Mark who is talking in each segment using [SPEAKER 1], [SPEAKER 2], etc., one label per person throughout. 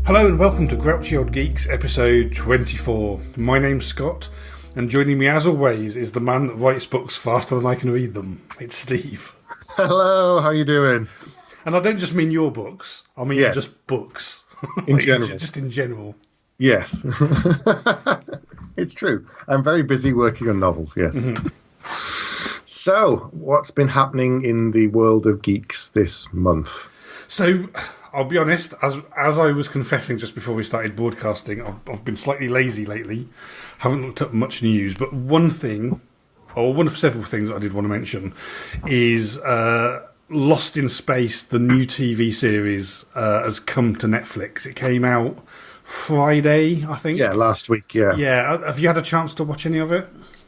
[SPEAKER 1] Hello and welcome to Grouchy Old Geeks, episode 24. My name's Scott, and joining me as always is the man that writes books faster than I can read them. It's Steve.
[SPEAKER 2] Hello, how you doing?
[SPEAKER 1] And I don't just mean your books, I mean just books.
[SPEAKER 2] In general.
[SPEAKER 1] Just in general.
[SPEAKER 2] Yes. It's true. I'm very busy working on novels, yes. Mm-hmm. So, what's been happening in the world of geeks this month?
[SPEAKER 1] So, I'll be honest, as I was confessing just before we started broadcasting, I've been slightly lazy lately. Haven't looked up much news, but one thing, or one of several things that I did want to mention, is Lost in Space, the new TV series, has come to Netflix. It came out Friday, I think.
[SPEAKER 2] Yeah, last week, yeah.
[SPEAKER 1] Yeah, have you had a chance to watch any of it?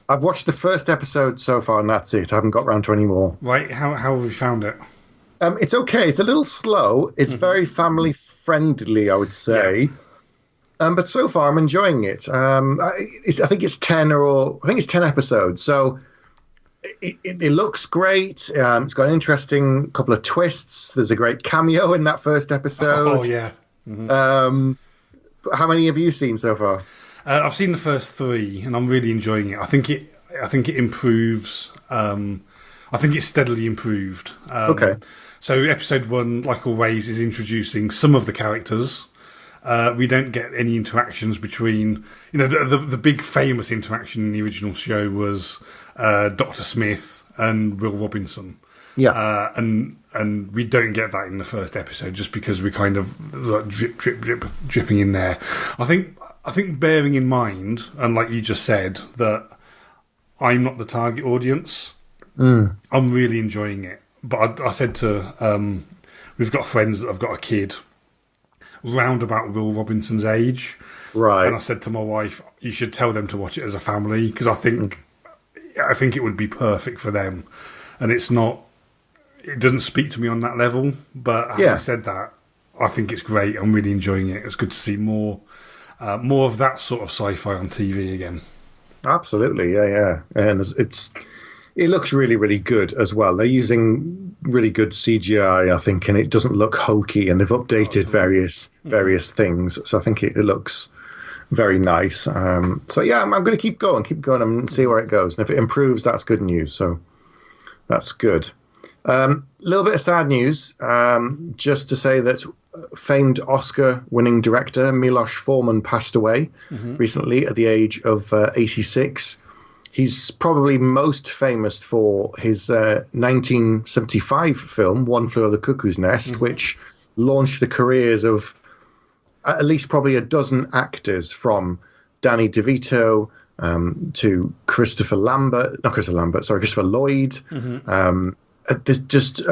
[SPEAKER 2] I've watched the first episode so far, and that's it. I haven't got round to any more.
[SPEAKER 1] Right, how have you found it?
[SPEAKER 2] It's okay. It's a little slow. It's very family-friendly, I would say. Yeah. But so far, I'm enjoying it. I think it's 10 episodes. So it looks great. It's got an interesting couple of twists. There's a great cameo in that first episode.
[SPEAKER 1] Oh, yeah.
[SPEAKER 2] How many have you seen so far?
[SPEAKER 1] I've seen the first 3, and I'm really enjoying it. I think it improves. I think it's steadily improved.
[SPEAKER 2] Okay.
[SPEAKER 1] So episode 1, like always, is introducing some of the characters. We don't get any interactions between... the big famous interaction in the original show was Dr. Smith and Will Robinson.
[SPEAKER 2] Yeah.
[SPEAKER 1] And we don't get that in the first episode just because we're kind of like, dripping in there. I think bearing in mind, and like you just said, that I'm not the target audience, I'm really enjoying it. But I said to... we've got friends that have got a kid round about Will Robinson's age.
[SPEAKER 2] Right.
[SPEAKER 1] And I said to my wife, you should tell them to watch it as a family, because I think it would be perfect for them. And it doesn't speak to me on that level, but having said that, I think it's great. I'm really enjoying it. It's good to see more of that sort of sci-fi on TV again.
[SPEAKER 2] Absolutely, yeah. And it looks really, really good as well. They're using really good CGI, I think, and it doesn't look hokey, and they've updated various things. So I think it looks very nice. So yeah, I'm going to keep going and see where it goes. And if it improves, that's good news. So that's good. Little bit of sad news, just to say that famed Oscar-winning director Milos Forman passed away recently at the age of 86. He's probably most famous for his 1975 film, One Flew Over the Cuckoo's Nest, which launched the careers of at least probably a dozen actors, from Danny DeVito to Christopher Lloyd. There's just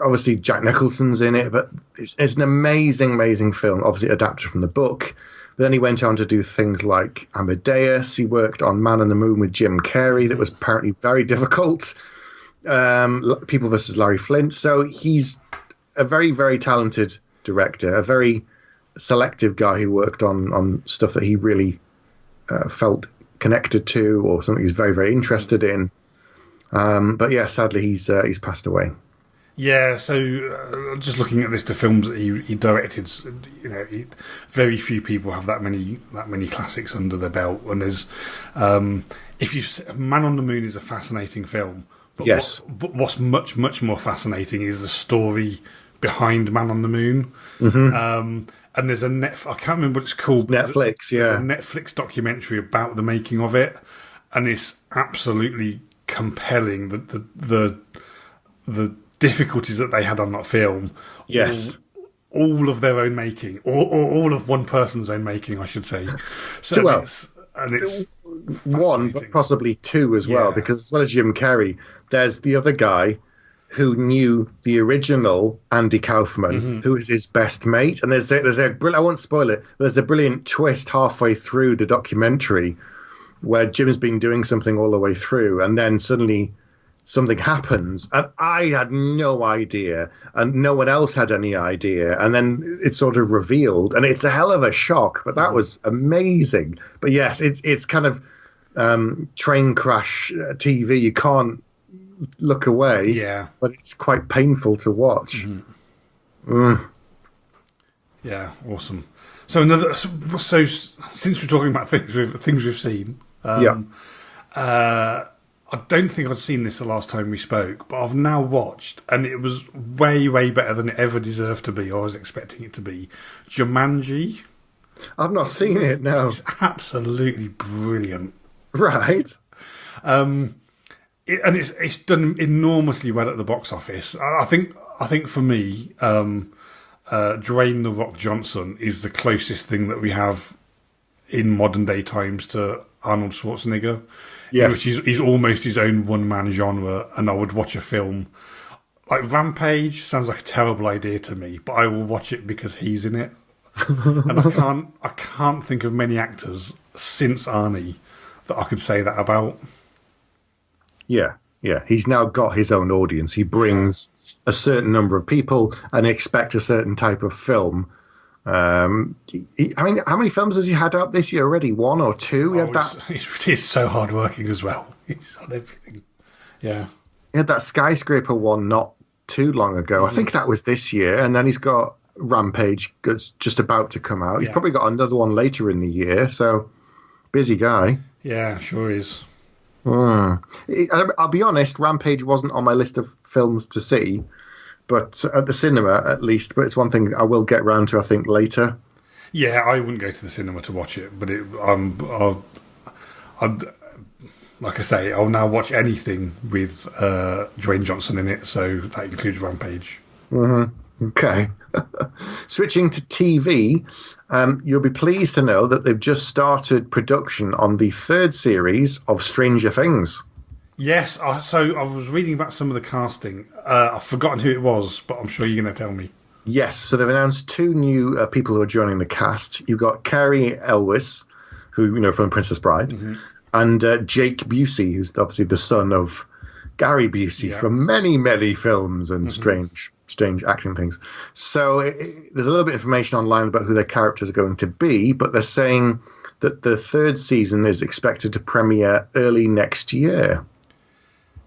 [SPEAKER 2] obviously Jack Nicholson's in it, but it's an amazing film, obviously adapted from the book. But then he went on to do things like Amadeus. He worked on Man on the Moon with Jim Carrey. That was apparently very difficult. People vs. Larry Flint. So he's a very, very talented director, a very selective guy who worked on stuff that he really felt connected to, or something he was very, very interested in. But yeah, sadly, he's passed away.
[SPEAKER 1] Yeah, so just looking at this, the films that he directed, very few people have that many classics under their belt. And there's, Man on the Moon is a fascinating film. But
[SPEAKER 2] yes.
[SPEAKER 1] What's much more fascinating is the story behind Man on the Moon. And there's I can't remember what it's called.
[SPEAKER 2] It's Netflix,
[SPEAKER 1] there's a Netflix documentary about the making of it, and it's absolutely compelling. The difficulties that they had on that film.
[SPEAKER 2] Yes.
[SPEAKER 1] All of their own making, or all of one person's own making, I should say. So it's
[SPEAKER 2] one, but possibly two as well, because as well as Jim Carrey, there's the other guy who knew the original Andy Kaufman, who is his best mate. And there's a I won't spoil it, but there's a brilliant twist halfway through the documentary where Jim's been doing something all the way through, and then suddenly something happens, and I had no idea, and no one else had any idea, and then it's sort of revealed, and it's a hell of a shock, but that was amazing. But yes, it's kind of train crash TV. You can't look away, but it's quite painful to watch.
[SPEAKER 1] Yeah, awesome. So since we're talking about things we've seen, I don't think I'd seen this the last time we spoke, but I've now watched, and it was way, way better than it ever deserved to be, or I was expecting it to be. Jumanji.
[SPEAKER 2] I've not seen it, no.
[SPEAKER 1] It's absolutely brilliant.
[SPEAKER 2] Right.
[SPEAKER 1] It's done enormously well at the box office. I think for me, Dwayne "The Rock" Johnson is the closest thing that we have in modern day times to Arnold Schwarzenegger.
[SPEAKER 2] Yes.
[SPEAKER 1] Which is almost his own one-man genre, and I would watch a film like Rampage. Sounds like a terrible idea to me, but I will watch it because he's in it. And I can't think of many actors since Arnie that I could say that about.
[SPEAKER 2] Yeah. He's now got his own audience. He brings a certain number of people and expect a certain type of film. I mean, how many films has he had out this year already? One or two?
[SPEAKER 1] He's so hardworking as well. He's on everything. Yeah.
[SPEAKER 2] He had that Skyscraper one not too long ago. I think that was this year. And then he's got Rampage just about to come out. He's probably got another one later in the year. So, busy guy.
[SPEAKER 1] Yeah, sure is.
[SPEAKER 2] I'll be honest, Rampage wasn't on my list of films to see. But at the cinema, at least. But it's one thing I will get round to, I think, later.
[SPEAKER 1] Yeah, I wouldn't go to the cinema to watch it. But like I say, I'll now watch anything with Dwayne Johnson in it. So that includes Rampage.
[SPEAKER 2] Mm-hmm. Okay. Switching to TV, you'll be pleased to know that they've just started production on the third series of Stranger Things.
[SPEAKER 1] Yes, so I was reading about some of the casting. I've forgotten who it was, but I'm sure you're going to tell me.
[SPEAKER 2] Yes, so they've announced two new people who are joining the cast. You've got Carrie Elwes, who from Princess Bride, and Jake Busey, who's obviously the son of Gary Busey from many, many films and strange acting things. So there's a little bit of information online about who their characters are going to be, but they're saying that the third season is expected to premiere early next year.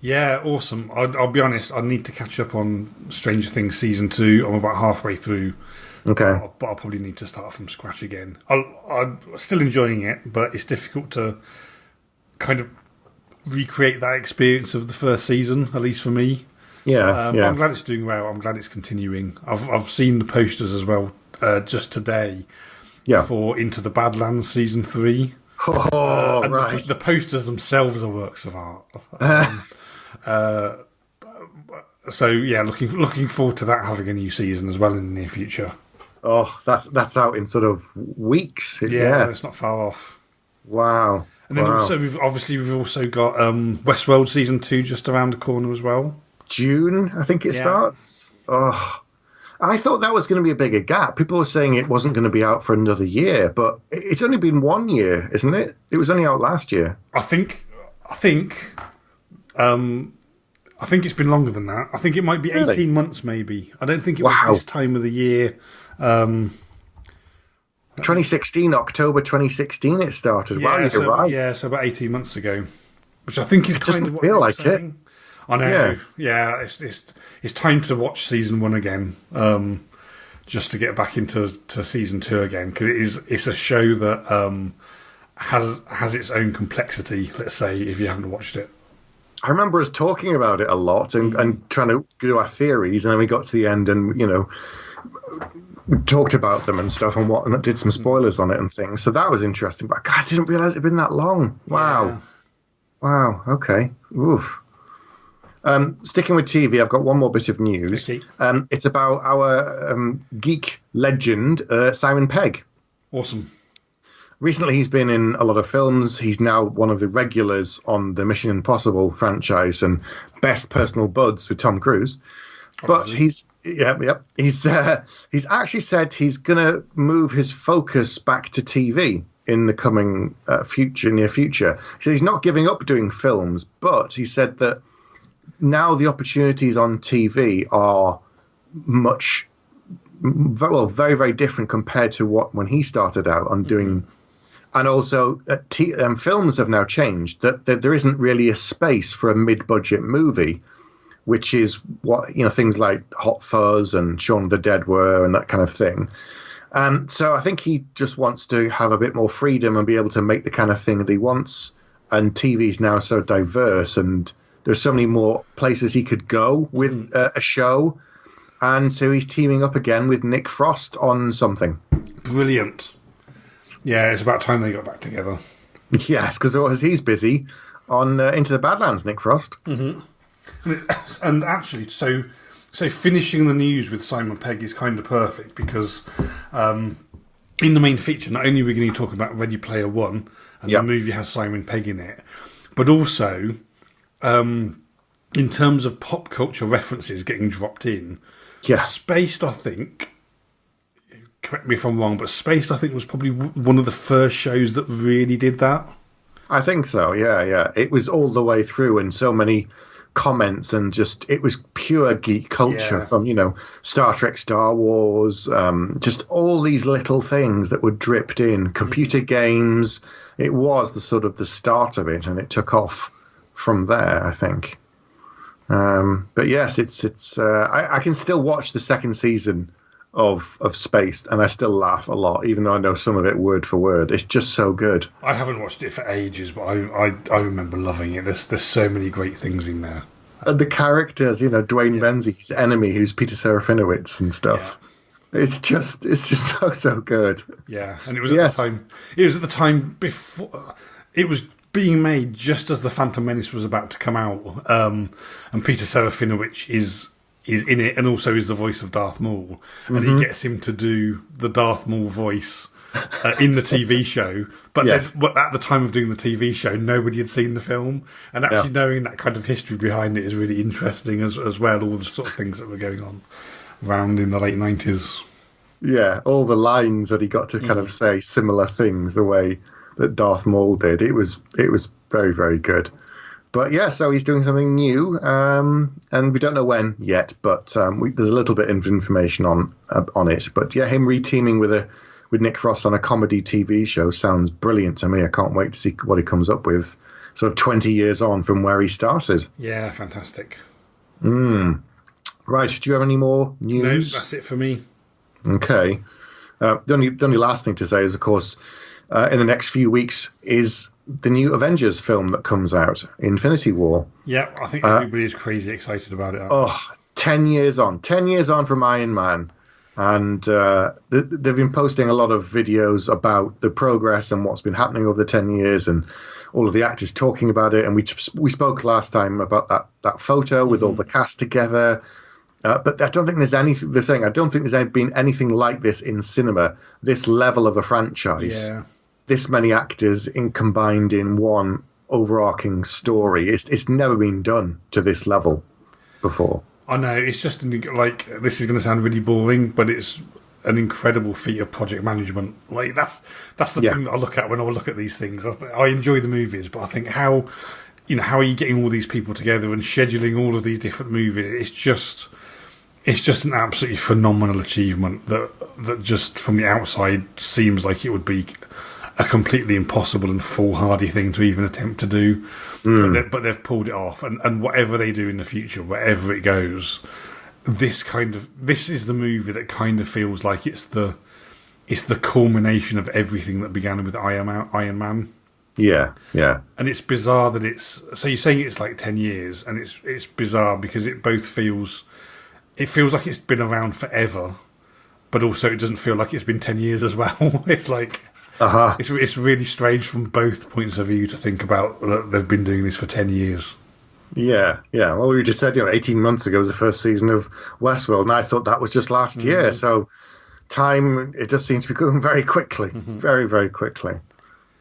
[SPEAKER 1] Yeah, awesome. I'll be honest, I need to catch up on Stranger Things Season 2. I'm about halfway through.
[SPEAKER 2] Okay.
[SPEAKER 1] But I'll probably need to start from scratch again. I'm still enjoying it, but it's difficult to kind of recreate that experience of the first season, at least for me.
[SPEAKER 2] Yeah,
[SPEAKER 1] I'm glad it's doing well. I'm glad it's continuing. I've seen the posters as well just today for Into the Badlands Season 3.
[SPEAKER 2] Oh, right.
[SPEAKER 1] The posters themselves are works of art. So yeah, looking forward to that having a new season as well in the near future.
[SPEAKER 2] Oh, that's out in sort of weeks.
[SPEAKER 1] Yeah, it's not far off.
[SPEAKER 2] Wow.
[SPEAKER 1] And then also we've also got Westworld Season 2 just around the corner as well.
[SPEAKER 2] June, I think it starts. Oh, I thought that was going to be a bigger gap. People were saying it wasn't going to be out for another year, but it's only been 1 year, isn't it? It was only out last year.
[SPEAKER 1] I think it's been longer than that. I think it might be 18 months, maybe. I don't think it was this time of the year.
[SPEAKER 2] 2016, October 2016, it started. Wow, you're right.
[SPEAKER 1] Yeah, so about 18 months ago, which I think is kind of what
[SPEAKER 2] feel like
[SPEAKER 1] saying. I know. Yeah, it's time to watch season 1 again, just to get back into season 2 again, because it's a show that has its own complexity. Let's say if you haven't watched it.
[SPEAKER 2] I remember us talking about it a lot and trying to do our theories, and then we got to the end and we talked about them and stuff and did some spoilers on it and things. So that was interesting. But God, I didn't realise it'd been that long. Wow. Yeah. Wow. Okay. Oof. Sticking with TV, I've got one more bit of news.
[SPEAKER 1] Okay.
[SPEAKER 2] It's about our geek legend, Simon Pegg.
[SPEAKER 1] Awesome.
[SPEAKER 2] Recently, he's been in a lot of films. He's now one of the regulars on the Mission Impossible franchise and best personal buds with Tom Cruise. But he's actually said he's going to move his focus back to TV in the coming near future. He said he's not giving up doing films, but he said that now the opportunities on TV are very, very different compared to when he started out on doing. And also, films have now changed. That there isn't really a space for a mid-budget movie, which is what things like Hot Fuzz and Shaun of the Dead were, and that kind of thing. So I think he just wants to have a bit more freedom and be able to make the kind of thing that he wants. And TV's now so diverse, and there's so many more places he could go with a show. And so he's teaming up again with Nick Frost on something.
[SPEAKER 1] Brilliant. Yeah, it's about time they got back together.
[SPEAKER 2] Yes, because he's busy on Into the Badlands, Nick Frost.
[SPEAKER 1] Mm-hmm. And actually, so finishing the news with Simon Pegg is kind of perfect because in the main feature, not only are we going to talk about Ready Player One, and the movie has Simon Pegg in it, but also in terms of pop culture references getting dropped in, Spaced, I think, correct me if I'm wrong, but Spaced, I think, was probably one of the first shows that really did that.
[SPEAKER 2] I think so, yeah. It was all the way through, and so many comments, and just it was pure geek culture from Star Trek, Star Wars, just all these little things that were dripped in. Computer games. It was the start of it, and it took off from there, I think. But yes, it's I can still watch the second season of Spaced, and I still laugh a lot, even though I know some of it word for word. It's just so good.
[SPEAKER 1] I haven't watched it for ages, but I remember loving it. There's so many great things in there.
[SPEAKER 2] And the characters, Dwayne Benzie's enemy, who's Peter Serafinowicz and stuff. Yeah. It's just so good.
[SPEAKER 1] Yeah, and it was at the time. It was at the time before it was being made, just as the Phantom Menace was about to come out, and Peter Serafinowicz is in it, and also is the voice of Darth Maul, and he gets him to do the Darth Maul voice in the TV show. But at the time of doing the TV show, nobody had seen the film, and actually knowing that kind of history behind it is really interesting as well. All the sort of things that were going on around in the late 90s.
[SPEAKER 2] Yeah, all the lines that he got to kind of say similar things the way that Darth Maul did. It was very, very good. But yeah, so he's doing something new, and we don't know when yet, but there's a little bit of information on it. But yeah, him re-teaming with Nick Frost on a comedy TV show sounds brilliant to me. I can't wait to see what he comes up with, sort of 20 years on from where he started.
[SPEAKER 1] Yeah, fantastic.
[SPEAKER 2] Right, do you have any more news?
[SPEAKER 1] No, that's it for me.
[SPEAKER 2] Okay. The only last thing to say is, of course, in the next few weeks is the new Avengers film that comes out, Infinity War.
[SPEAKER 1] Yeah, I think everybody's crazy excited about it.
[SPEAKER 2] 10 years on. 10 years on from Iron Man. And they've been posting a lot of videos about the progress and what's been happening over the 10 years, and all of the actors talking about it. And we spoke last time about that photo with all the cast together. But I don't think there's anything. They're saying I don't think there's been anything like this in cinema. This level of a franchise, this many actors combined in one overarching story. It's never been done to this level before.
[SPEAKER 1] I know, it's just like, this is going to sound really boring, but it's an incredible feat of project management. Like that's the thing that I look at when I look at these things. I enjoy the movies, but I think how are you getting all these people together and scheduling all of these different movies? It's just an absolutely phenomenal achievement that just from the outside seems like it would be a completely impossible and foolhardy thing to even attempt to do. But they've pulled it off, and whatever they do in the future, wherever it goes, this is the movie that kind of feels like it's the culmination of everything that began with Iron Man.
[SPEAKER 2] Yeah.
[SPEAKER 1] And it's bizarre that so you're saying it's like 10 years, and it's bizarre because it feels like it's been around forever, but also it doesn't feel like it's been 10 years as well. It's like it's really strange from both points of view to think about that they've been doing this for 10 years. Yeah.
[SPEAKER 2] Well, we just said 18 months ago was the first season of Westworld, and I thought that was just last year. So time, it just seems to be going very quickly, very, very quickly.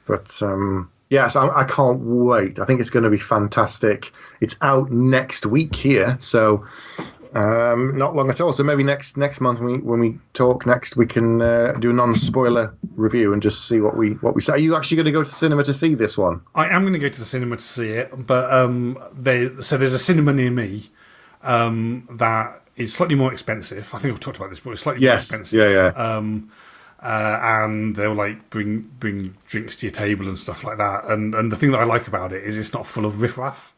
[SPEAKER 2] But so I can't wait. I think it's going to be fantastic. It's out next week here, so not long at all. So maybe next month when we talk next, we can do a non-spoiler review and just see what we say. Are you actually going to go to the cinema to see this one?
[SPEAKER 1] I am going to go to the cinema to see it, but there's a cinema near me that is slightly more expensive. I think I've talked about this, but it's slightly more expensive.
[SPEAKER 2] Yeah.
[SPEAKER 1] And they'll like bring drinks to your table and stuff like that. And the thing that I like about it is it's not full of riffraff.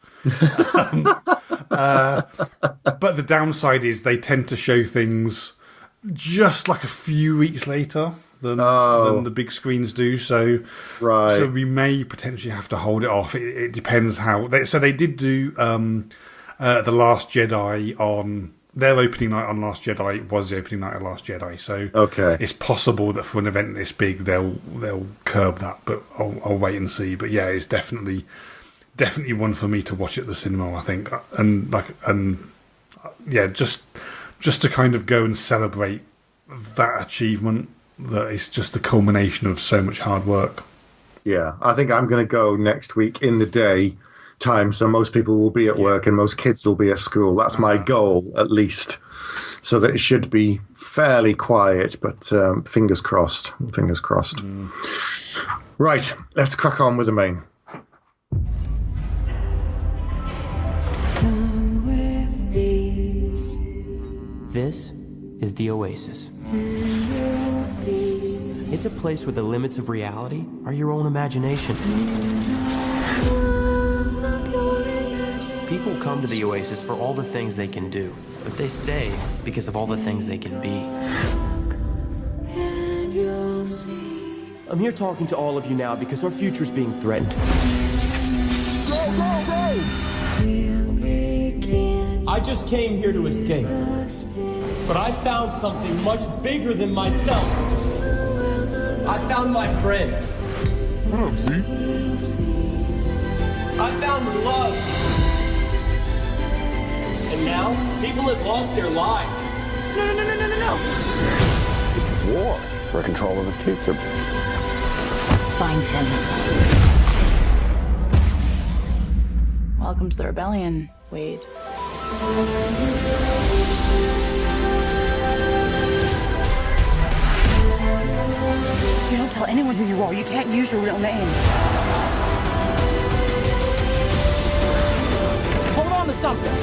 [SPEAKER 1] But the downside is they tend to show things just like a few weeks later than the big screens do. So, so we may potentially have to hold it off. It depends how. They did do The Last Jedi on. Their opening night on Last Jedi was the opening night of Last Jedi, so it's possible that for an event this big they'll curb that, but I'll wait and see. But yeah, it's definitely one for me to watch at the cinema, I think, and just to kind of go and celebrate that achievement, that it's just the culmination of so much hard work.
[SPEAKER 2] Yeah, I think I'm going to go next week in the day time, so most people will be at work and most kids will be at school. That's my goal, at least, so that it should be fairly quiet, but fingers crossed. Right, let's crack on with the main.
[SPEAKER 3] This is the Oasis. It's a place where the limits of reality are your own imagination. People come to the Oasis for all the things they can do, but they stay because of all the things they can be. I'm here talking to all of you now because our future's being threatened. Go, go, go! I just came here to escape, but I found something much bigger than myself. I found my friends.
[SPEAKER 4] Oh, see?
[SPEAKER 3] I found love. And now, people have lost their lives. No.
[SPEAKER 4] This is war. For control of the future.
[SPEAKER 5] Find him. Welcome to the rebellion, Wade. You don't tell anyone who you are. You can't use your real name. Hold on to something.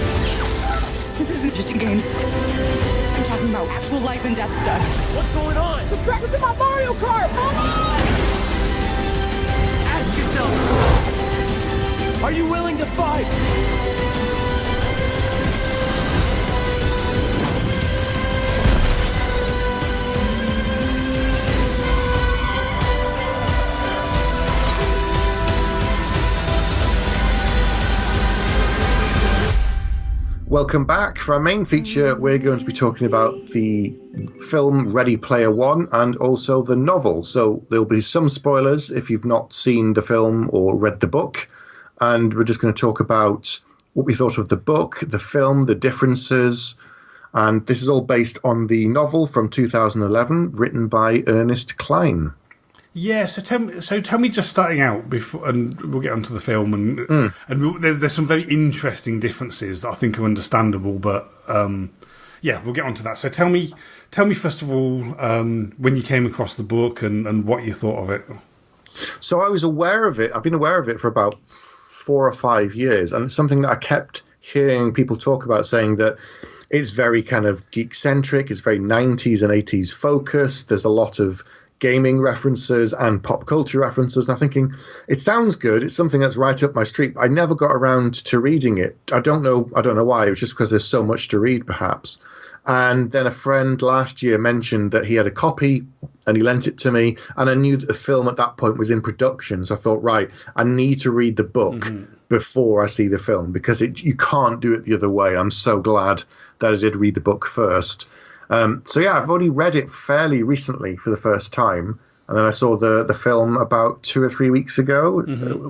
[SPEAKER 5] This isn't just a game. I'm talking about actual life and death stuff.
[SPEAKER 3] What's going on?
[SPEAKER 5] Let's practice in my Mario Kart! Come on!
[SPEAKER 3] Ask yourself, are you willing to fight?
[SPEAKER 2] Welcome back. For our main feature, we're going to be talking about the film Ready Player One and also the novel. So there'll be some spoilers if you've not seen the film or read the book. And we're just going to talk about what we thought of the book, the film, the differences. And this is all based on the novel from 2011, written by Ernest Cline.
[SPEAKER 1] Yeah, so tell me just starting out before, and we'll get onto the film, and there's some very interesting differences that I think are understandable, but yeah, we'll get onto that. So tell me first of all when you came across the book and what you thought of it.
[SPEAKER 2] So I was aware of it. I've been aware of it for about 4 or 5 years, and it's something that I kept hearing people talk about, saying that it's very kind of geek-centric, it's very 90s and 80s focused, there's a lot of gaming references and pop culture references, and I'm thinking, it sounds good, it's something that's right up my street. I never got around to reading it. I don't know why. It was just because there's so much to read, perhaps. And then a friend last year mentioned that he had a copy and he lent it to me, and I knew that the film at that point was in production, so I thought, right, I need to read the book before I see the film, because you can't do it the other way. I'm so glad that I did read the book first. So yeah, I've only read it fairly recently for the first time, and then I saw the film about 2 or 3 weeks ago.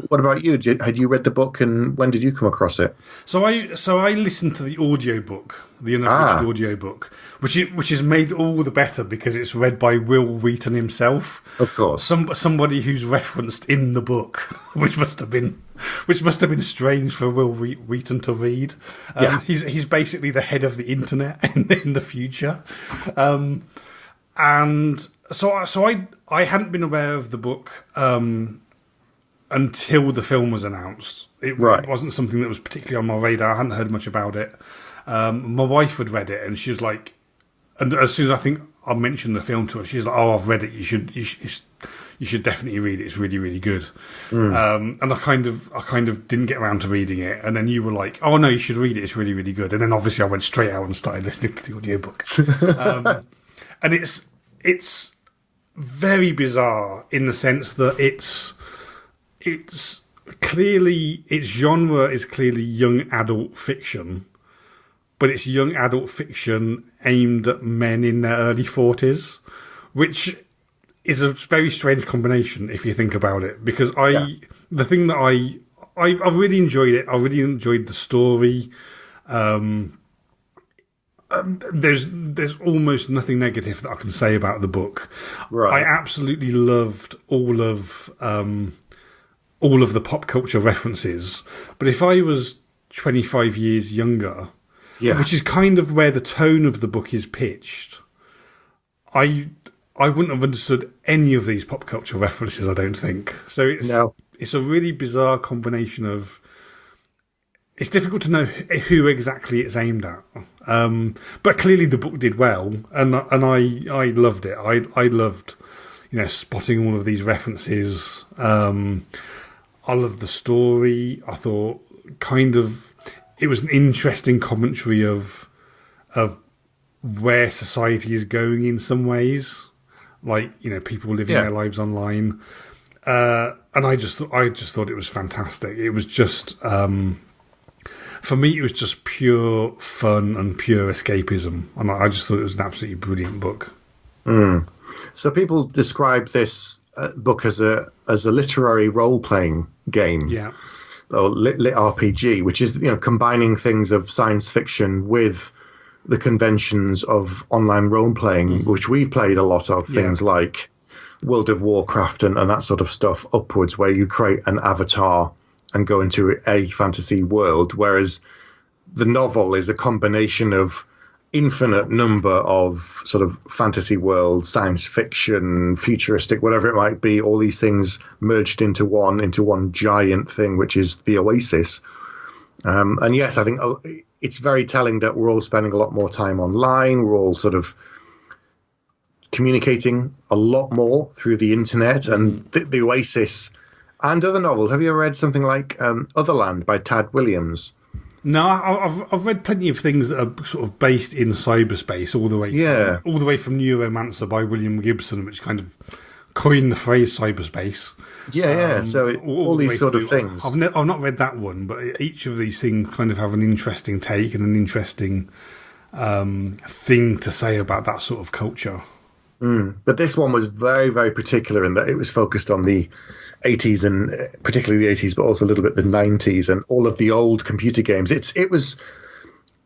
[SPEAKER 2] What about you? Had you read the book, and when did you come across it?
[SPEAKER 1] So I listened to the audiobook, the unabridged audiobook, which is made all the better because it's read by Will Wheaton himself.
[SPEAKER 2] Of course,
[SPEAKER 1] somebody who's referenced in the book, which must have been strange for Will Wheaton to read. He's basically the head of the internet in the future, and so I hadn't been aware of the book until the film was announced. It wasn't something that was particularly on my radar. I hadn't heard much about it. My wife had read it, and she was like, and as soon as I think I mentioned the film to her, she's like, "Oh, I've read it. You should definitely read it. It's really, really good." And I kind of didn't get around to reading it, and then you were like, "Oh no, you should read it. It's really, really good." And then obviously I went straight out and started listening to the audiobook. and it's very bizarre in the sense that its genre is clearly young adult fiction, but it's young adult fiction aimed at men in their early 40s, which is a very strange combination if you think about it. Because the thing that I've really enjoyed it. I really enjoyed the story. There's almost nothing negative that I can say about the book.
[SPEAKER 2] Right.
[SPEAKER 1] I absolutely loved all of the pop culture references. But if I was 25 years younger, which is kind of where the tone of the book is pitched, I wouldn't have understood any of these pop culture references, I don't think. So it's a really bizarre combination of... It's difficult to know who exactly it's aimed at. But clearly the book did well, and I loved it. I loved, spotting all of these references. I loved the story. I thought it was an interesting commentary of where society is going in some ways, like people living their lives online. And I just thought it was fantastic. It was just. For me, it was just pure fun and pure escapism. And I just thought it was an absolutely brilliant book.
[SPEAKER 2] Mm. So people describe this book as a literary role-playing game.
[SPEAKER 1] Yeah.
[SPEAKER 2] Or lit RPG, which is, combining things of science fiction with the conventions of online role-playing, which we've played a lot of, things like World of Warcraft and that sort of stuff upwards, where you create an avatar and go into a fantasy world, whereas the novel is a combination of infinite number of sort of fantasy world, science fiction, futuristic, whatever it might be, all these things merged into one giant thing, which is the Oasis. And yes, I think it's very telling that we're all spending a lot more time online. We're all sort of communicating a lot more through the internet, and the Oasis and other novels. Have you ever read something like Otherland by Tad Williams?
[SPEAKER 1] No, I've read plenty of things that are sort of based in cyberspace, all the way from Neuromancer by William Gibson, which kind of coined the phrase cyberspace.
[SPEAKER 2] So all these sort of things.
[SPEAKER 1] I've not read that one, but each of these things kind of have an interesting take and an interesting thing to say about that sort of culture.
[SPEAKER 2] But this one was very, very particular in that it was focused on the 80s, and particularly the 80s, but also a little bit the 90s and all of the old computer games. It was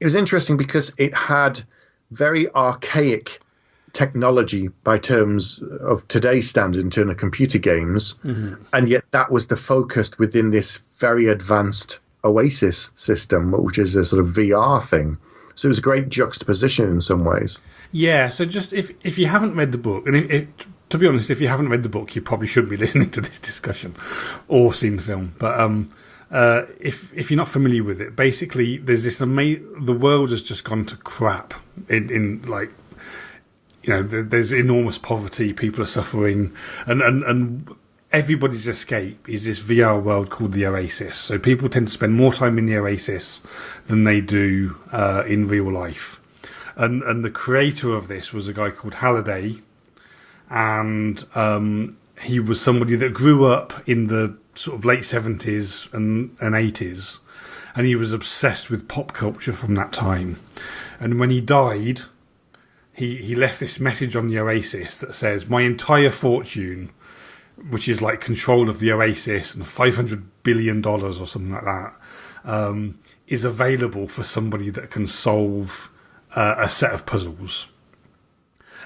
[SPEAKER 2] interesting because it had very archaic technology by terms of today's standards in terms of computer games, and yet that was the focus within this very advanced Oasis system, which is a sort of VR thing. So it was a great juxtaposition in some ways. Yeah,
[SPEAKER 1] so just if you haven't read the book, and to be honest, if you haven't read the book, you probably shouldn't be listening to this discussion or seen the film. But if you're not familiar with it, basically there's this the world has just gone to crap. There's enormous poverty, people are suffering, and everybody's escape is this VR world called the Oasis. So people tend to spend more time in the Oasis than they do in real life. And the creator of this was a guy called Halliday, and he was somebody that grew up in the sort of late 70s and 80s, and he was obsessed with pop culture from that time. And when he died, he left this message on the Oasis that says, "My entire fortune," which is like control of the Oasis and $500 billion or something like that, is available for somebody that can solve a set of puzzles.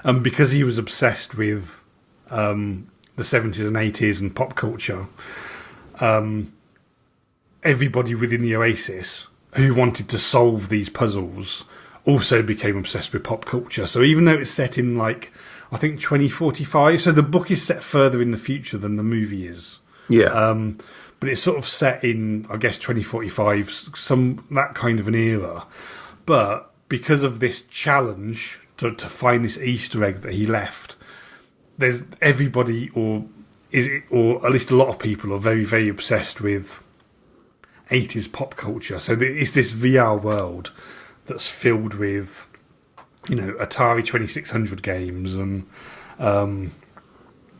[SPEAKER 1] And because he was obsessed with the 70s and 80s and pop culture, everybody within the Oasis who wanted to solve these puzzles also became obsessed with pop culture. So even though it's set in I think 2045, so the book is set further in the future than the movie is.
[SPEAKER 2] Yeah.
[SPEAKER 1] But it's sort of set in, I guess, 2045, that kind of an era. But because of this challenge to find this Easter egg that he left, there's everybody, or at least a lot of people, are very, very obsessed with 80s pop culture. So it's this VR world that's filled with Atari 2600 games and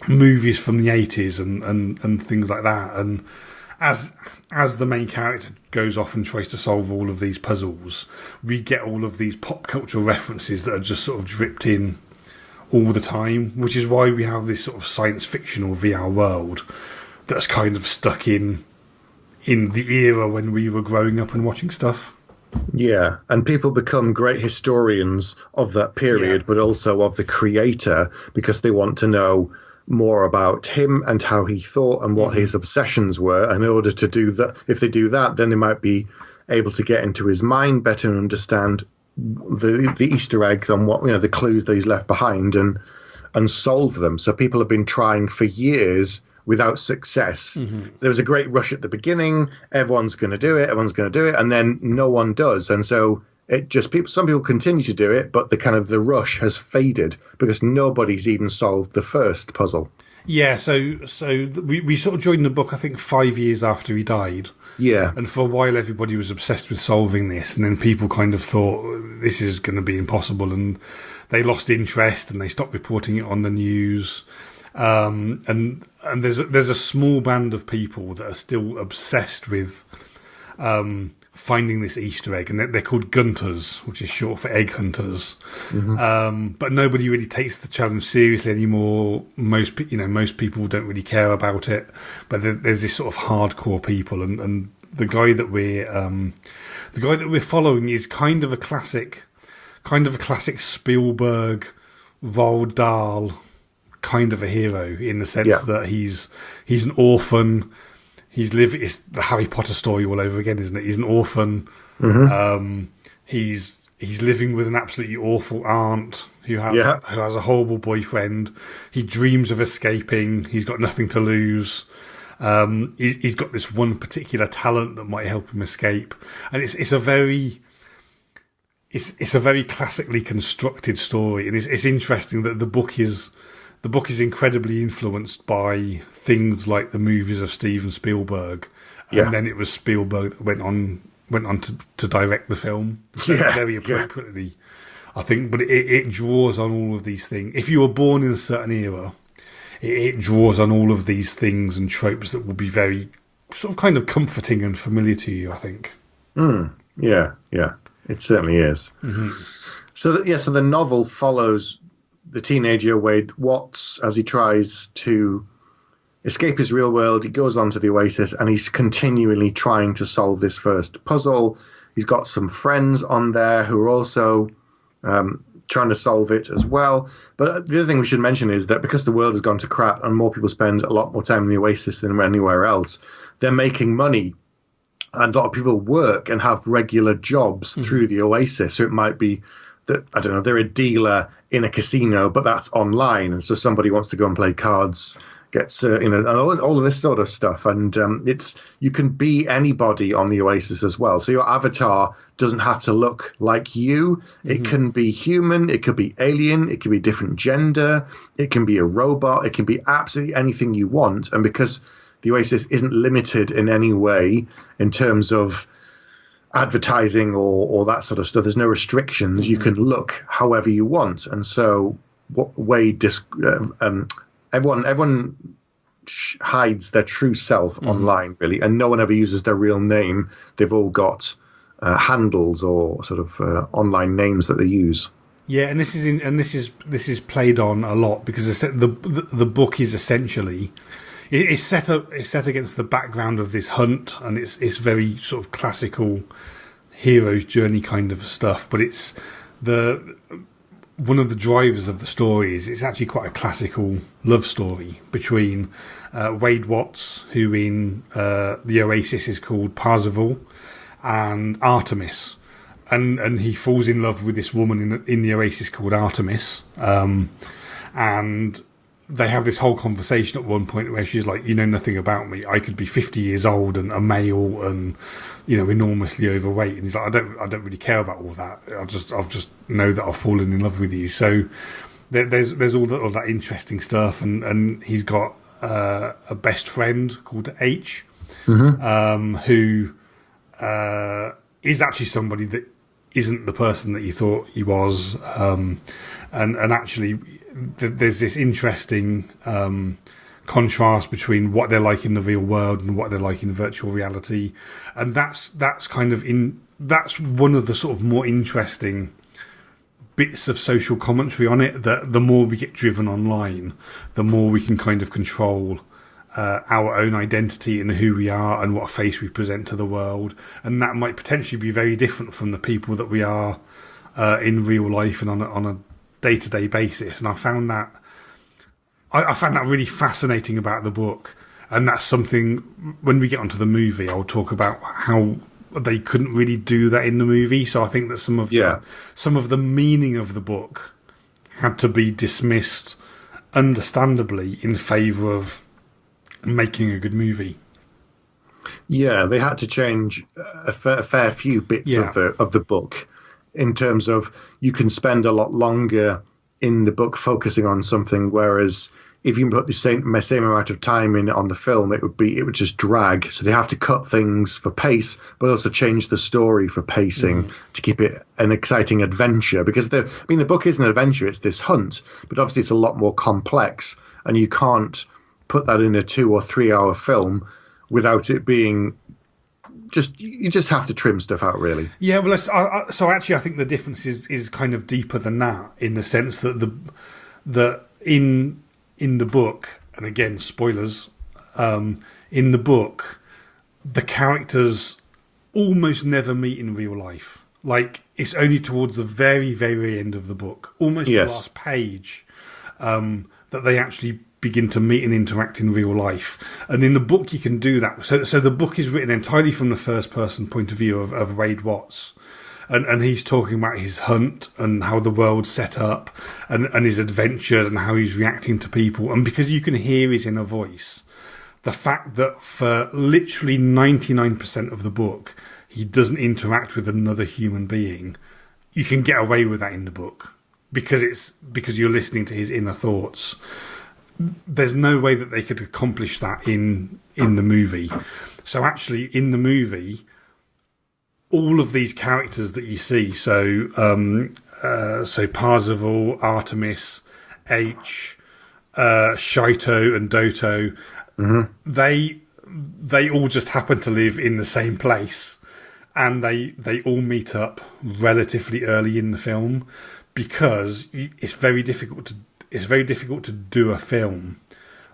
[SPEAKER 1] movies from the 80s and things like that. And as the main character goes off and tries to solve all of these puzzles, we get all of these pop culture references that are just sort of dripped in all the time, which is why we have this sort of science fictional VR world that's kind of stuck in the era when we were growing up and watching stuff.
[SPEAKER 2] Yeah, and people become great historians of that period, but also of the creator, because they want to know more about him and how he thought and what his obsessions were. And in order to do that, if they do that, then they might be able to get into his mind better and understand the Easter eggs on what, the clues that he's left behind and solve them. So people have been trying for years without success. There was a great rush at the beginning. Everyone's going to do it. And then no one does. And so some people continue to do it, but the rush has faded because nobody's even solved the first puzzle.
[SPEAKER 1] Yeah, so we sort of joined the book, I think, 5 years after he died.
[SPEAKER 2] Yeah.
[SPEAKER 1] And for a while, everybody was obsessed with solving this. And then people kind of thought, this is going to be impossible. And they lost interest and they stopped reporting it on the news. And there's a small band of people that are still obsessed with finding this Easter egg, and they're called Gunters, which is short for egg hunters. But nobody really takes the challenge seriously anymore. Most people don't really care about it, but there's this sort of hardcore people, and the guy that we're following is kind of a classic Spielberg, Roald Dahl kind of a hero, in the sense that he's an orphan. It's the Harry Potter story all over again, isn't it? He's an orphan. He's living with an absolutely awful aunt who has a horrible boyfriend. He dreams of escaping. He's got nothing to lose. He's got this one particular talent that might help him escape, and it's a very classically constructed story, and it's interesting that the book is incredibly influenced by things like the movies of Stephen Spielberg, and then it was Spielberg that went on to direct the film. Very appropriately, I think. But it draws on all of these things. If you were born in a certain era, it draws on all of these things and tropes that will be very sort of kind of comforting and familiar to you, I think.
[SPEAKER 2] Yeah, it certainly is. So the novel follows the teenager Wade Watts as he tries to escape his real world. He goes on to the Oasis and he's continually trying to solve this first puzzle. He's got some friends on there who are also trying to solve it as well. But the other thing we should mention is that because the world has gone to crap and more people spend a lot more time in the Oasis than anywhere else, they're making money. And a lot of people work and have regular jobs through the Oasis. So it might be that, I don't know, they're a dealer in a casino, but that's online. And so somebody wants to go and play cards, gets, and all of this sort of stuff. And you can be anybody on the Oasis as well. So your avatar doesn't have to look like you. It can be human. It could be alien. It could be different gender. It can be a robot. It can be absolutely anything you want. And because the Oasis isn't limited in any way in terms of advertising or that sort of stuff, there's no restrictions. You can look however you want. And so what way everyone hides their true self online, really, and no one ever uses their real name. They've all got handles or sort of online names that they use.
[SPEAKER 1] Yeah, and this is played on a lot because the book is essentially it's set against the background of this hunt, and it's very sort of classical hero's journey kind of stuff. But it's one of the drivers of the story is it's actually quite a classical love story between Wade Watts, who in the Oasis is called Parzival, and Artemis, and he falls in love with this woman in the Oasis called Artemis, and they have this whole conversation at one point where she's like, you know nothing about me. I could be 50 years old and a male and, enormously overweight. And he's like, I don't really care about all that. I'll just know that I've fallen in love with you. So there's all that interesting stuff. And he's got a best friend called H, who is actually somebody that isn't the person that you thought he was, and actually there's this interesting contrast between what they're like in the real world and what they're like in virtual reality, and that's one of the sort of more interesting bits of social commentary on it, that the more we get driven online, the more we can kind of control our own identity and who we are and what face we present to the world, and that might potentially be very different from the people that we are in real life and on a day-to-day basis. And I found that really fascinating about the book, and that's something, when we get onto the movie, I'll talk about how they couldn't really do that in the movie. So I think that some of the meaning of the book had to be dismissed, understandably, in favour of making a good movie.
[SPEAKER 2] Yeah, they had to change a fair few bits of the book, in terms of you can spend a lot longer in the book focusing on something, whereas if you put the same amount of time in on the film, it would just drag. So they have to cut things for pace, but also change the story for pacing to keep it an exciting adventure. Because the book is an adventure; it's this hunt, but obviously it's a lot more complex, and you can't put that in a 2 or 3 hour film without it being you just have to trim stuff out, really.
[SPEAKER 1] Yeah, well, so actually I think the difference is kind of deeper than that, in the sense that in the book, and again, spoilers, in the book, the characters almost never meet in real life. Like, it's only towards the very, very end of the book, almost the last page, that they actually begin to meet and interact in real life. And in the book you can do that. So the book is written entirely from the first person point of view of Wade Watts. And he's talking about his hunt and how the world's set up and his adventures and how he's reacting to people. And because you can hear his inner voice, the fact that for literally 99% of the book he doesn't interact with another human being, you can get away with that in the book because you're listening to his inner thoughts. There's no way that they could accomplish that in the movie. So actually, in the movie, all of these characters that you see, so Parzival, Artemis, H, Shito, and Doto, they all just happen to live in the same place, and they all meet up relatively early in the film, because it's very difficult to do a film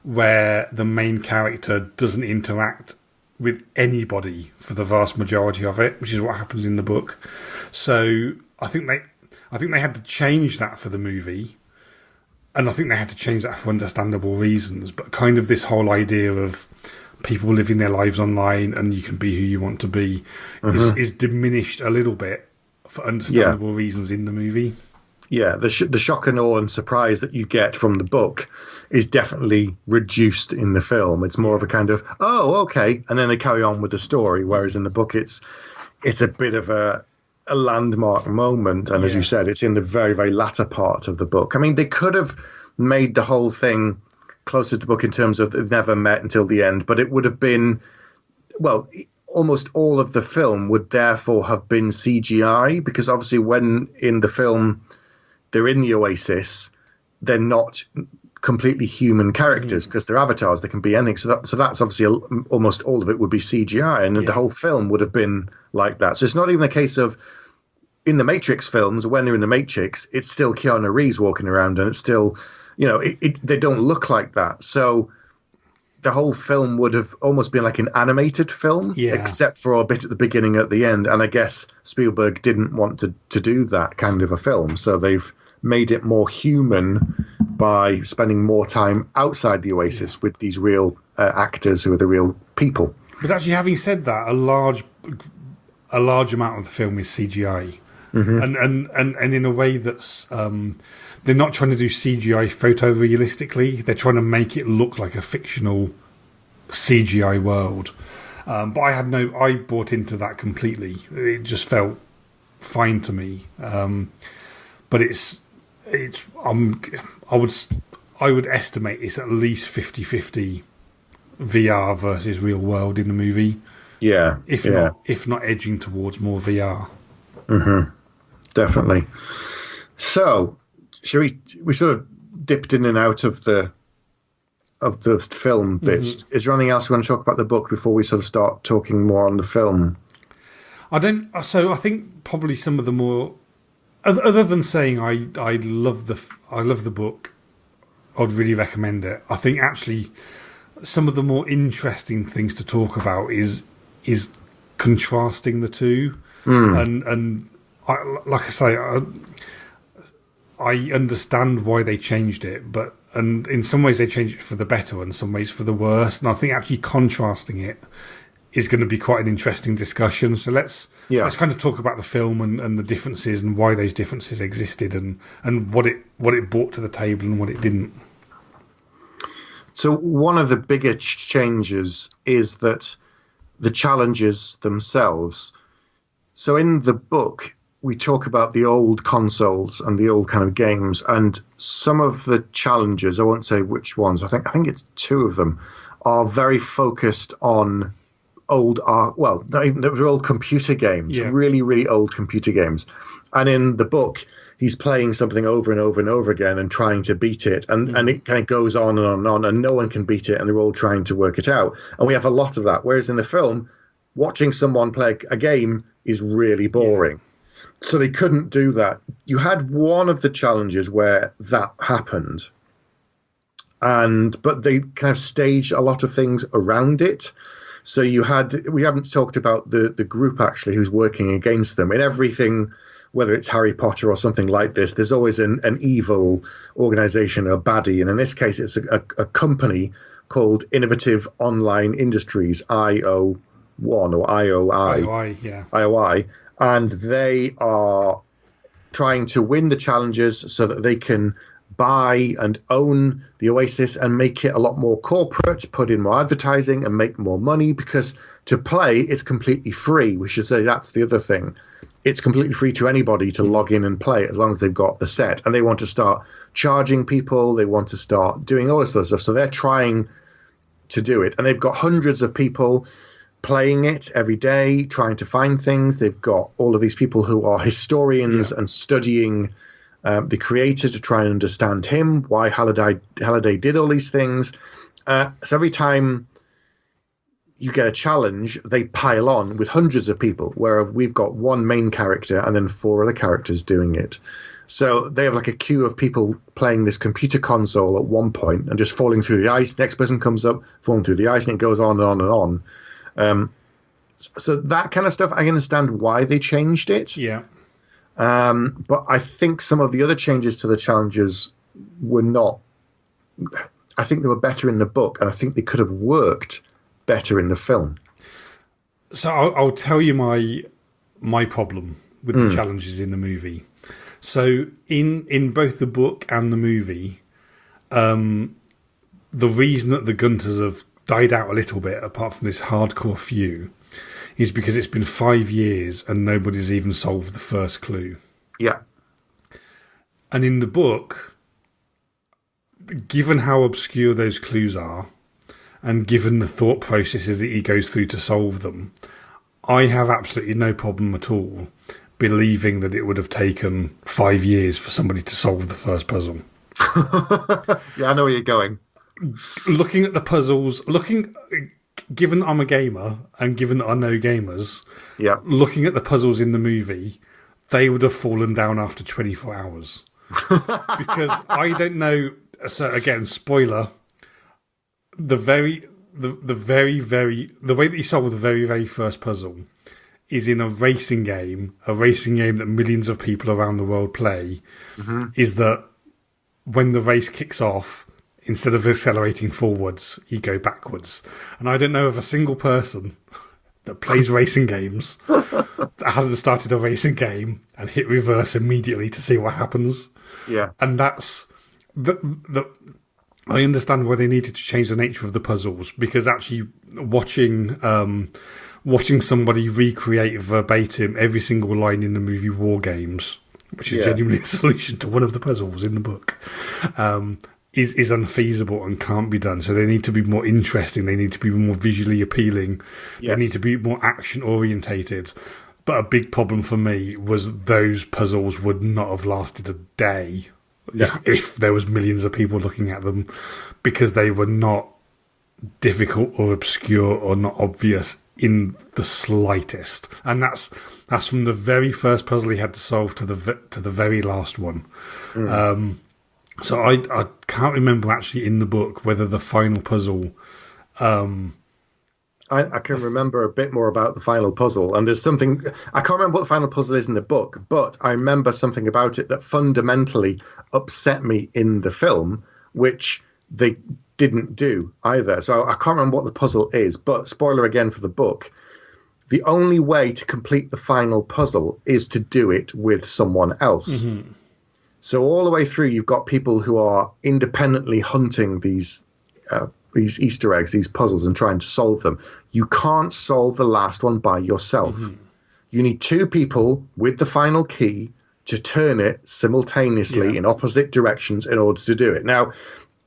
[SPEAKER 1] where the main character doesn't interact with anybody for the vast majority of it, which is what happens in the book. So I think they had to change that for the movie, and I think they had to change that for understandable reasons. But kind of this whole idea of people living their lives online and you can be who you want to be is diminished a little bit for understandable reasons in the movie.
[SPEAKER 2] Yeah, the shock and awe and surprise that you get from the book is definitely reduced in the film. It's more of a kind of, oh, okay, and then they carry on with the story, whereas in the book it's a bit of a landmark moment, and as you said, it's in the very, very latter part of the book. I mean, they could have made the whole thing closer to the book in terms of they've never met until the end, but it would have been, well, almost all of the film would therefore have been CGI, because obviously when in the film they're in the Oasis, they're not completely human characters because they're avatars. They can be anything. So that's obviously almost all of it would be CGI, and the whole film would have been like that. So it's not even a case of, in the Matrix films, when they're in the Matrix, it's still Keanu Reeves walking around, and it's still, they don't look like that. So the whole film would have almost been like an animated film, except for a bit at the beginning, at the end. And I guess Spielberg didn't want to do that kind of a film, so they've made it more human by spending more time outside the Oasis with these real actors who are the real people.
[SPEAKER 1] But actually, having said that, a large amount of the film is CGI, and in a way that's they're not trying to do CGI photorealistically. They're trying to make it look like a fictional CGI world. But I bought into that completely. It just felt fine to me. But I would estimate it's at least 50-50 VR versus real world in the movie.
[SPEAKER 2] Yeah.
[SPEAKER 1] If not edging towards more VR.
[SPEAKER 2] definitely. So, we sort of dipped in and out of the film bit. Mm-hmm. Is there anything else you want to talk about the book before we sort of start talking more on the film?
[SPEAKER 1] I think probably some of the more, other than saying I love the book, I'd really recommend it. I think actually some of the more interesting things to talk about is contrasting the two, and like I say, I understand why they changed it, and in some ways they changed it for the better, and in some ways for the worse. And I think actually contrasting it is going to be quite an interesting discussion. So let's kind of talk about the film and the differences and why those differences existed and what it brought to the table and what it didn't.
[SPEAKER 2] So one of the biggest changes is that the challenges themselves. So in the book, we talk about the old consoles and the old kind of games, and some of the challenges, I won't say which ones, I think it's two of them, are very focused on they're old computer games, really, really old computer games. And in the book, he's playing something over and over and over again and trying to beat it. And it kind of goes on and on and on, and no one can beat it, and they're all trying to work it out. And we have a lot of that. Whereas in the film, watching someone play a game is really boring. Yeah. So they couldn't do that. You had one of the challenges where that happened. But they kind of staged a lot of things around it. So we haven't talked about the group actually who's working against them. In everything, whether it's Harry Potter or something like this, there's always an evil organization, a baddie. And in this case, it's a company called Innovative Online Industries, IO1 or IOI.
[SPEAKER 1] IOI, yeah.
[SPEAKER 2] IOI. And they are trying to win the challenges so that they can buy and own the Oasis and make it a lot more corporate, put in more advertising and make more money, because to play it's completely free. We should say that's the other thing. It's completely free to anybody to log in and play as long as they've got the set. And they want to start charging people. They want to start doing all this sort of stuff. So they're trying to do it. And they've got hundreds of people playing it every day, trying to find things. They've got all of these people who are historians and studying the creator to try and understand him, why Halliday did all these things. So every time you get a challenge, they pile on with hundreds of people, where we've got one main character and then 4 other characters doing it. So they have like a queue of people playing this computer console at one point and just falling through the ice. Next person comes up, falling through the ice, and it goes on and on and on. So that kind of stuff, I understand why they changed it.
[SPEAKER 1] Yeah.
[SPEAKER 2] But I think some of the other changes to the challenges were not. I think they were better in the book, and I think they could have worked better in the film.
[SPEAKER 1] So I'll tell you my problem with the challenges in the movie. So in both the book and the movie, the reason that the Gunters have died out a little bit, apart from this hardcore few, is because it's been 5 years and nobody's even solved the first clue.
[SPEAKER 2] Yeah.
[SPEAKER 1] And in the book, given how obscure those clues are, and given the thought processes that he goes through to solve them, I have absolutely no problem at all believing that it would have taken 5 years for somebody to solve the first puzzle.
[SPEAKER 2] Yeah, I know where you're going.
[SPEAKER 1] Looking at the puzzles, given that I'm a gamer and given that I know gamers, looking at the puzzles in the movie, they would have fallen down after 24 hours. Because I don't know. So again, spoiler. The way that you solve the very, very first puzzle is in a racing game that millions of people around the world play. Mm-hmm. Is that when the race kicks off, instead of accelerating forwards, you go backwards. And I don't know of a single person that plays racing games that hasn't started a racing game and hit reverse immediately to see what happens.
[SPEAKER 2] Yeah.
[SPEAKER 1] And that's I understand why they needed to change the nature of the puzzles, because actually watching somebody recreate verbatim every single line in the movie War Games, which is genuinely the solution to one of the puzzles in the book, is unfeasible and can't be done. So they need to be more interesting. They need to be more visually appealing. Yes. They need to be more action orientated. But a big problem for me was those puzzles would not have lasted a day if there was millions of people looking at them, because they were not difficult or obscure or not obvious in the slightest. And that's from the very first puzzle he had to solve to the very last one. So I can't remember actually in the book whether the final puzzle.
[SPEAKER 2] I can remember a bit more about the final puzzle, and there's something I can't remember what the final puzzle is in the book, but I remember something about it that fundamentally upset me in the film, which they didn't do either. So I can't remember what the puzzle is, but spoiler again for the book, the only way to complete the final puzzle is to do it with someone else. Mm-hmm. So all the way through, you've got people who are independently hunting these Easter eggs, these puzzles, and trying to solve them. You can't solve the last one by yourself. Mm-hmm. You need two people with the final key to turn it simultaneously in opposite directions in order to do it. Now,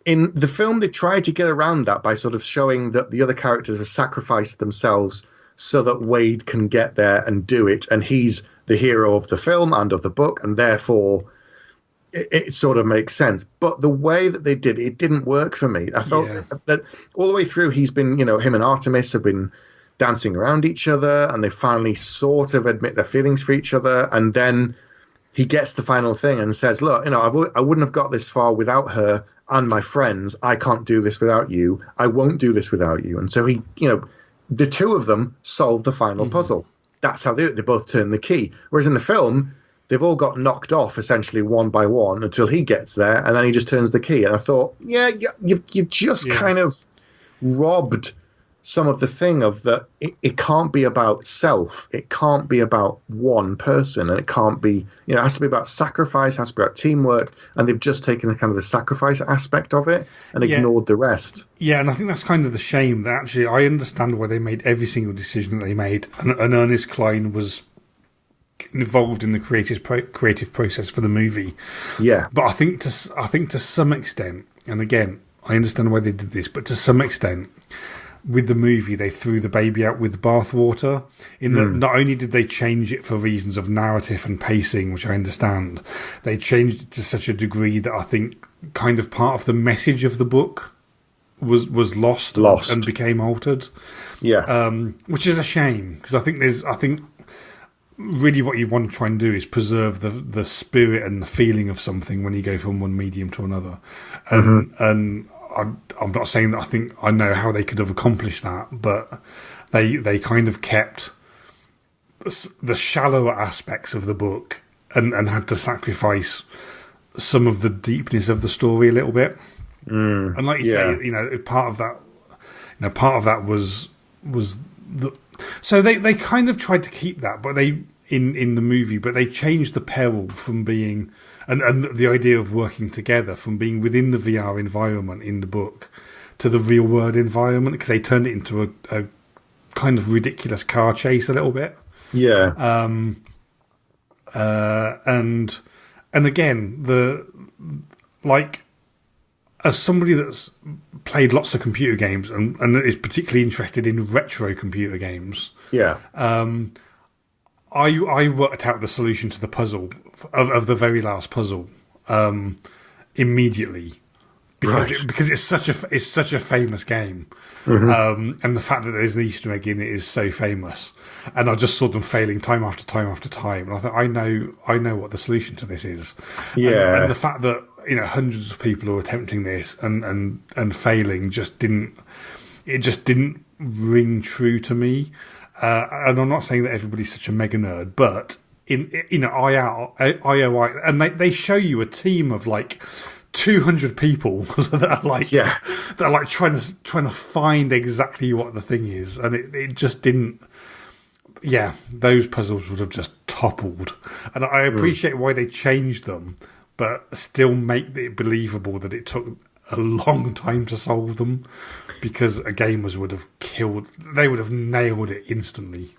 [SPEAKER 2] in the film, they try to get around that by sort of showing that the other characters have sacrificed themselves so that Wade can get there and do it, and he's the hero of the film and of the book, and therefore it sort of makes sense. But the way that they did it didn't work for me. I felt that all the way through he's been, him and Artemis have been dancing around each other, and they finally sort of admit their feelings for each other, and then he gets the final thing and says, look, I wouldn't have got this far without her and my friends. I can't do this without you. I won't do this without you. And so he, the two of them solve the final puzzle. That's how they do it. They both turn the key. Whereas in the film, they've all got knocked off essentially one by one until he gets there, and then he just turns the key. And I thought, you've just kind of robbed some of the thing of that. It can't be about self. It can't be about one person, and it can't be, it has to be about sacrifice, it has to be about teamwork, and they've just taken the kind of the sacrifice aspect of it and ignored the rest. Yeah,
[SPEAKER 1] and I think that's kind of the shame. That actually, I understand why they made every single decision that they made, and Ernest Cline was involved in the creative process for the movie. Yeah, but I think to some extent, and again, I understand why they did this, but to some extent, with the movie, they threw the baby out with the bathwater. In that, not only did they change it for reasons of narrative and pacing, which I understand, they changed it to such a degree that I think kind of part of the message of the book was lost. And became altered. Yeah, which is a shame, because I think really what you want to try and do is preserve the spirit and the feeling of something when you go from one medium to another. And I'm not saying that I know how they could have accomplished that, but they kind of kept the shallower aspects of the book and had to sacrifice some of the deepness of the story a little bit. And like you say, part of that was the. So they kind of tried to keep that, but they in the movie, but they changed the peril from being and the idea of working together from being within the VR environment in the book to the real world environment, because they turned it into a kind of ridiculous car chase a little bit. Yeah. And again, as somebody that's played lots of computer games and is particularly interested in retro computer games, I worked out the solution to the puzzle of the very last puzzle immediately because it's such a famous game, and the fact that there's an Easter egg in it is so famous, and I just saw them failing time after time after time, and I thought I know what the solution to this is. And the fact that hundreds of people are attempting this and failing just didn't ring true to me. And I'm not saying that everybody's such a mega nerd, but in IOI, and they show you a team of like 200 people that are like trying to find exactly what the thing is, and it just didn't. Yeah, those puzzles would have just toppled, and I appreciate why they changed them, but still make it believable that it took a long time to solve them, because a gamers would have nailed it instantly.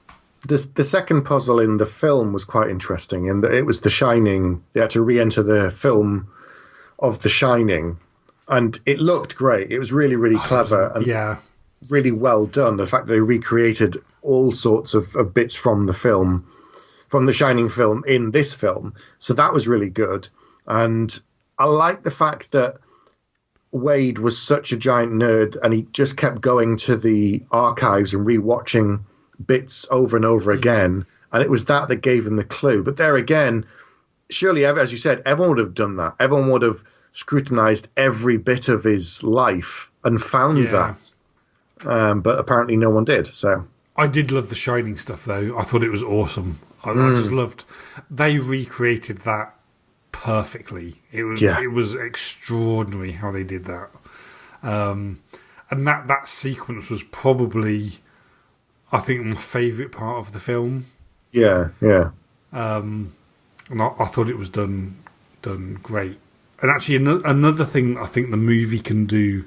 [SPEAKER 2] The second puzzle in the film was quite interesting, in that it was The Shining. They had to re-enter the film of The Shining, and it looked great. It was really, really clever and really well done. The fact that they recreated all sorts of bits from the film from the Shining film in this film. So that was really good. And I like the fact that Wade was such a giant nerd and he just kept going to the archives and rewatching bits over and over again. And it was that gave him the clue. But there again, surely, as you said, everyone would have done that. Everyone would have scrutinized every bit of his life and found that. But apparently no one did. So
[SPEAKER 1] I did love the Shining stuff, though. I thought it was awesome. I just loved... They recreated that perfectly. It was extraordinary how they did that. And that sequence was probably, I think, my favourite part of the film.
[SPEAKER 2] Yeah.
[SPEAKER 1] And I thought it was done great. And actually, another thing I think the movie can do,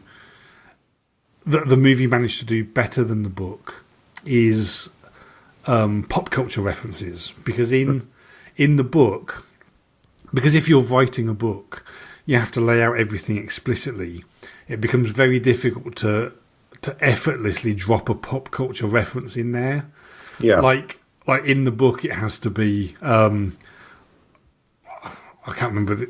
[SPEAKER 1] that the movie managed to do better than the book, is pop culture references. Because in the book, because if you're writing a book, you have to lay out everything explicitly. It becomes very difficult to effortlessly drop a pop culture reference in there. Yeah, like in the book, it has to be. I can't remember.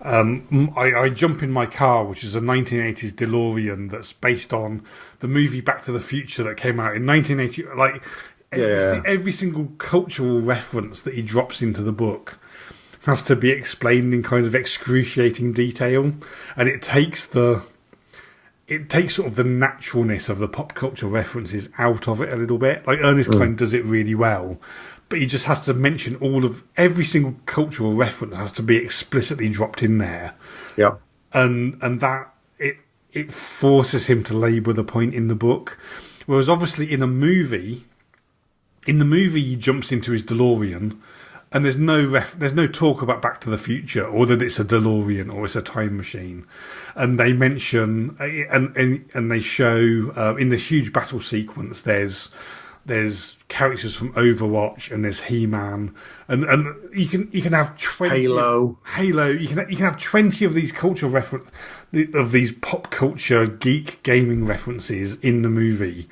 [SPEAKER 1] I jump in my car, which is a 1980s DeLorean that's based on the movie Back to the Future that came out in 1980. Like every single cultural reference that he drops into the book has to be explained in kind of excruciating detail, and it takes sort of the naturalness of the pop culture references out of it a little bit. Like Ernest Cline does it really well, but he just has to mention every single cultural reference has to be explicitly dropped in there.
[SPEAKER 2] Yeah,
[SPEAKER 1] and that it forces him to labour the point in the book, whereas obviously in the movie he jumps into his DeLorean. And there's no talk about Back to the Future or that it's a DeLorean or it's a time machine. And they mention and they show in the huge battle sequence there's characters from Overwatch and there's He-Man and you can have 20 Halo. You can have 20 of these of these pop culture geek gaming references in the movie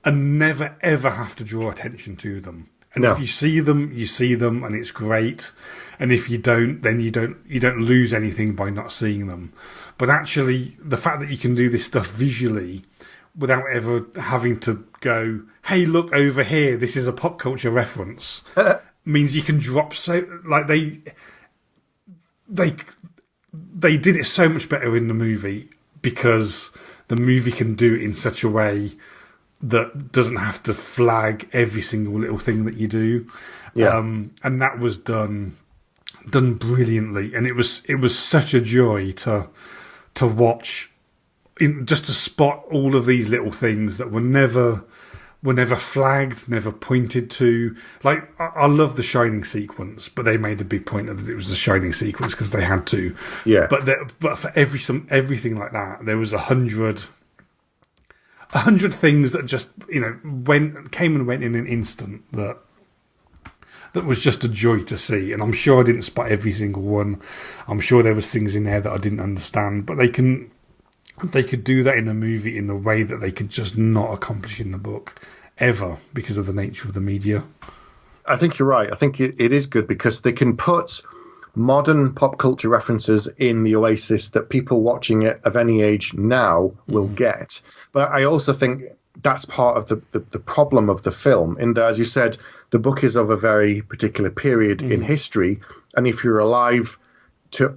[SPEAKER 1] and never ever have to draw attention to them. And if you see them, and it's great. And if you don't, then you don't lose anything by not seeing them. But actually, the fact that you can do this stuff visually without ever having to go, "Hey, look over here, this is a pop culture reference," means you can drop they did it so much better in the movie because the movie can do it in such a way that doesn't have to flag every single little thing that you do. And that was done brilliantly. And it was such a joy to watch, just to spot all of these little things that were never flagged, never pointed to. Like, I love the Shining sequence, but they made a big point of that it was a Shining sequence because they had to.
[SPEAKER 2] Yeah.
[SPEAKER 1] But for everything like that, there was 100 things that just, came and went in an instant that was just a joy to see. And I'm sure I didn't spot every single one. I'm sure there was things in there that I didn't understand, but they could do that in the movie in a way that they could just not accomplish in the book ever because of the nature of the media.
[SPEAKER 2] I think you're right. I think it is good because they can put modern pop culture references in the Oasis that people watching it of any age now will get. But I also think that's part of the problem of the film, in that, as you said, the book is of a very particular period in history, and if you're alive to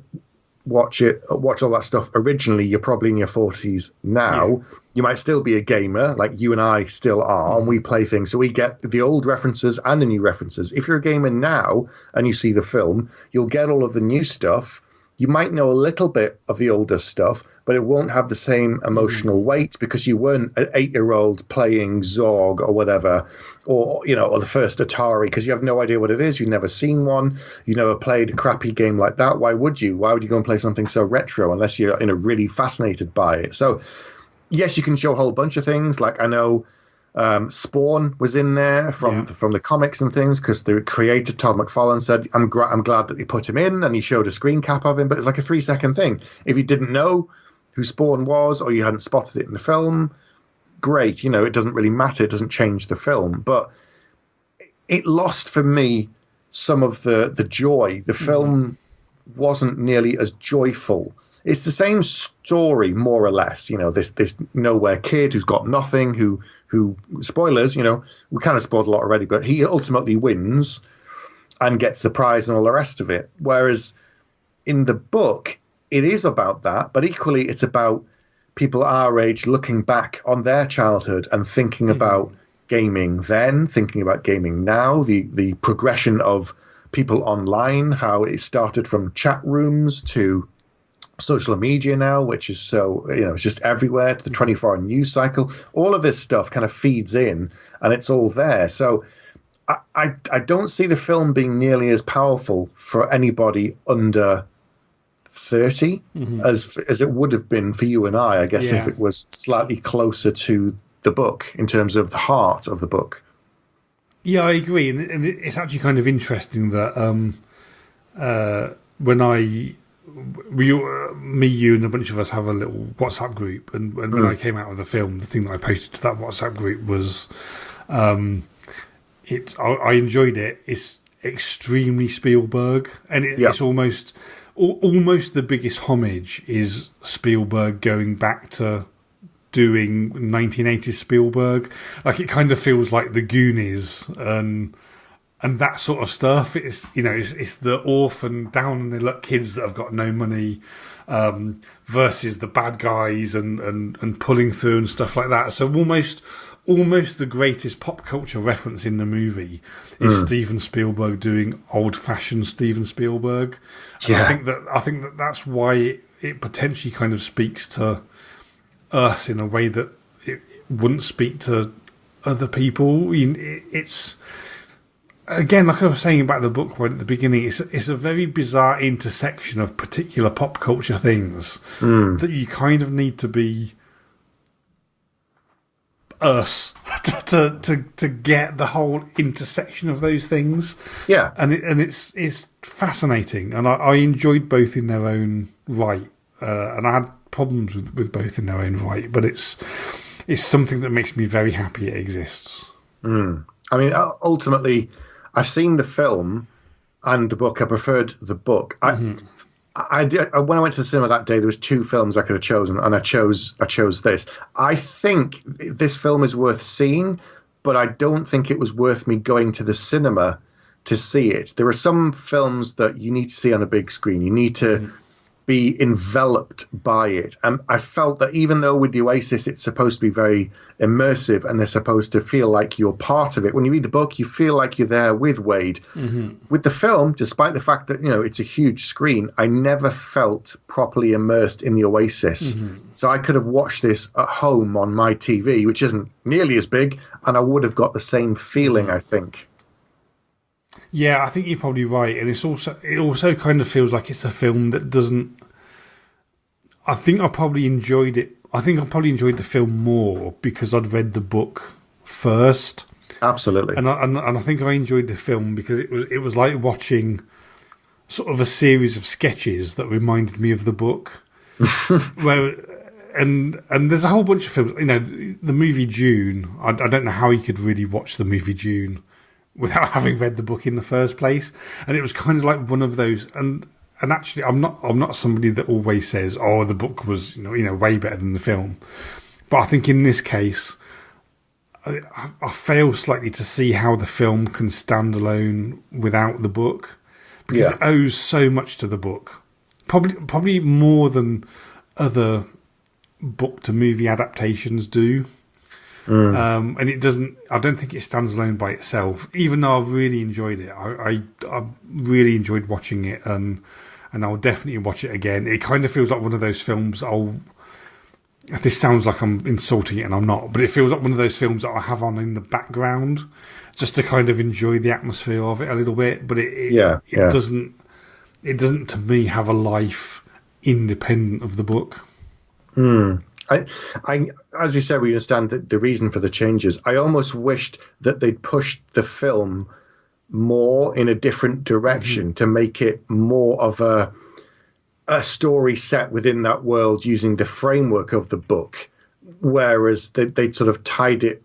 [SPEAKER 2] watch all that stuff originally, you're probably in your 40s now. Yeah. You might still be a gamer, like you and I still are, and we play things. So we get the old references and the new references. If you're a gamer now and you see the film, you'll get all of the new stuff. You might know a little bit of the older stuff, but it won't have the same emotional weight because you weren't an 8-year-old playing Zorg or whatever, or the first Atari, because you have no idea what it is. You've never seen one. You never played a crappy game like that. Why would you? Why would you go and play something so retro unless you're really fascinated by it? So yes, you can show a whole bunch of things. Like I know Spawn was in there from the comics and things, because the creator Todd McFarlane said, I'm glad that they put him in, and he showed a screen cap of him, but it's like a 3-second thing. If you didn't know who Spawn was or you hadn't spotted it in the film, great, it doesn't really matter. It doesn't change the film. But it lost for me some of the joy. The film wasn't nearly as joyful. It's the same story, more or less. You know, this nowhere kid who's got nothing, who spoilers, you know, we kind of spoiled a lot already, but he ultimately wins and gets the prize and all the rest of it. Whereas in the book, it is about that, but equally it's about people our age looking back on their childhood and thinking about gaming then, thinking about gaming now, the progression of people online, how it started from chat rooms to social media now, which is so, you know, it's just everywhere, to the 24-hour news cycle. All of this stuff kind of feeds in and it's all there. So I don't see the film being nearly as powerful for anybody under 30 as it would have been for you and I guess, if it was slightly closer to the book in terms of the heart of the book.
[SPEAKER 1] Yeah, I agree. And it's actually kind of interesting that when me, you, and a bunch of us have a little WhatsApp group, and when I came out of the film, the thing that I posted to that WhatsApp group was, I enjoyed it. It's extremely Spielberg, and it's almost the biggest homage is Spielberg going back to doing 1980s Spielberg. Like, it kind of feels like the Goonies and that sort of stuff. It's, you know, it's the orphan, down on the luck kids that have got no money versus the bad guys and pulling through and stuff like that. So almost the greatest pop culture reference in the movie is Steven Spielberg doing old-fashioned Steven Spielberg. And I think that that's why it potentially kind of speaks to us in a way that it wouldn't speak to other people. It's, again, like I was saying about the book right at the beginning, it's a very bizarre intersection of particular pop culture things that you kind of need to be us to get the whole intersection of those things. Yeah, and it's fascinating, and I enjoyed both in their own right, and I had problems with both in their own right, but it's something that makes me very happy it exists.
[SPEAKER 2] I mean, ultimately, I've seen the film and the book. I preferred the book. I did, when I went to the cinema that day, there was two films I could have chosen, and I chose this. I think this film is worth seeing, but I don't think it was worth me going to the cinema to see it. There are some films that you need to see on a big screen. You need to be enveloped by it. And I felt that even though with the Oasis it's supposed to be very immersive and they're supposed to feel like you're part of it, when you read the book you feel like you're there with Wade. With the film, despite the fact that, you know, it's a huge screen, I never felt properly immersed in the Oasis. So I could have watched this at home on my TV, which isn't nearly as big, and I would have got the same feeling, I think.
[SPEAKER 1] Yeah, I think you're probably right, and it also kind of feels like it's a film that doesn't. I think I probably enjoyed it. I think I probably enjoyed the film more because I'd read the book first.
[SPEAKER 2] Absolutely,
[SPEAKER 1] and I think I enjoyed the film because it was like watching sort of a series of sketches that reminded me of the book. And there's a whole bunch of films. You know, the movie Dune. I don't know how you could really watch the movie Dune without having read the book in the first place, and it was kind of like one of those. And actually, I'm not somebody that always says, "Oh, the book was you know way better than the film," but I think in this case, I fail slightly to see how the film can stand alone without the book, because it owes so much to the book, probably more than other book to movie adaptations do. And it doesn't. I don't think it stands alone by itself. Even though I really enjoyed it, I really enjoyed watching it, and I'll definitely watch it again. It kind of feels like one of those films. This sounds like I'm insulting it, and I'm not. But it feels like one of those films that I have on in the background, just to kind of enjoy the atmosphere of it a little bit. But it doesn't. It doesn't, to me, have a life independent of the book.
[SPEAKER 2] I, as you said, we understand the reason for the changes. I almost wished that they'd pushed the film more in a different direction to make it more of a story set within that world using the framework of the book, whereas they'd sort of tied it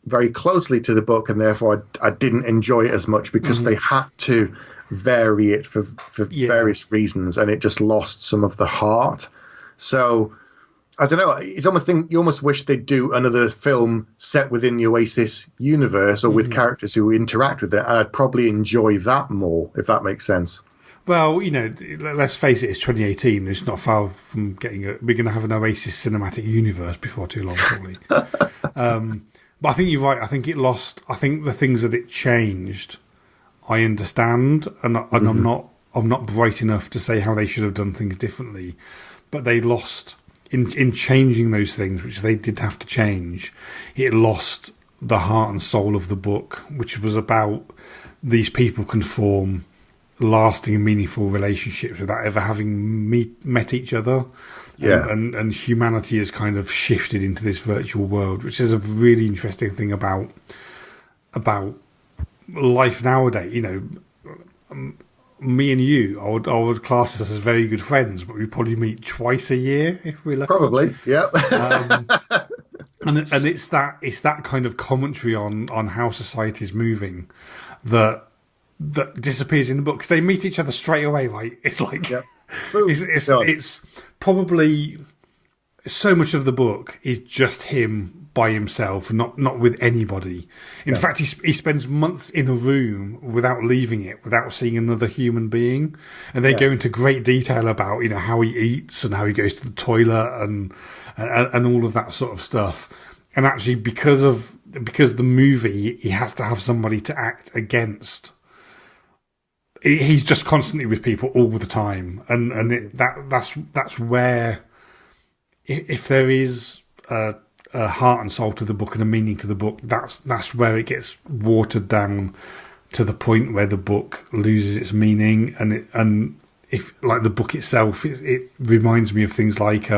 [SPEAKER 2] very closely to the book, and therefore I didn't enjoy it as much because they had to vary it for various reasons, and it just lost some of the heart. So I don't know. It's almost you almost wish they'd do another film set within the Oasis universe or with characters who interact with it, and I'd probably enjoy that more, if that makes sense.
[SPEAKER 1] Well, let's face it, it's 2018. It's not far from getting we're going to have an Oasis cinematic universe before too long, probably. But I think you're right. I think it lost. I think the things that it changed, I understand, and I'm not bright enough to say how they should have done things differently. But they lost in changing those things, which they did have to change. It lost the heart and soul of the book, which was about these people can form lasting and meaningful relationships without ever having met each other.
[SPEAKER 2] Yeah.
[SPEAKER 1] And humanity has kind of shifted into this virtual world, which is a really interesting thing about life nowadays. Me and you, I would class us as very good friends, but we probably meet twice a year if we're lucky.
[SPEAKER 2] Probably, yeah.
[SPEAKER 1] And it's that kind of commentary on how society is moving that disappears in the book, because they meet each other straight away. Right? It's like it's probably so much of the book is just him by himself, not with anybody. In fact, he spends months in a room without leaving it, without seeing another human being. And they go into great detail about how he eats and how he goes to the toilet and all of that sort of stuff. And actually, because the movie, he has to have somebody to act against. He's just constantly with people all the time, and that's where, if there is a heart and soul to the book and a meaning to the book, that's where it gets watered down to the point where the book loses its meaning. And if, like, the book itself, it reminds me of things like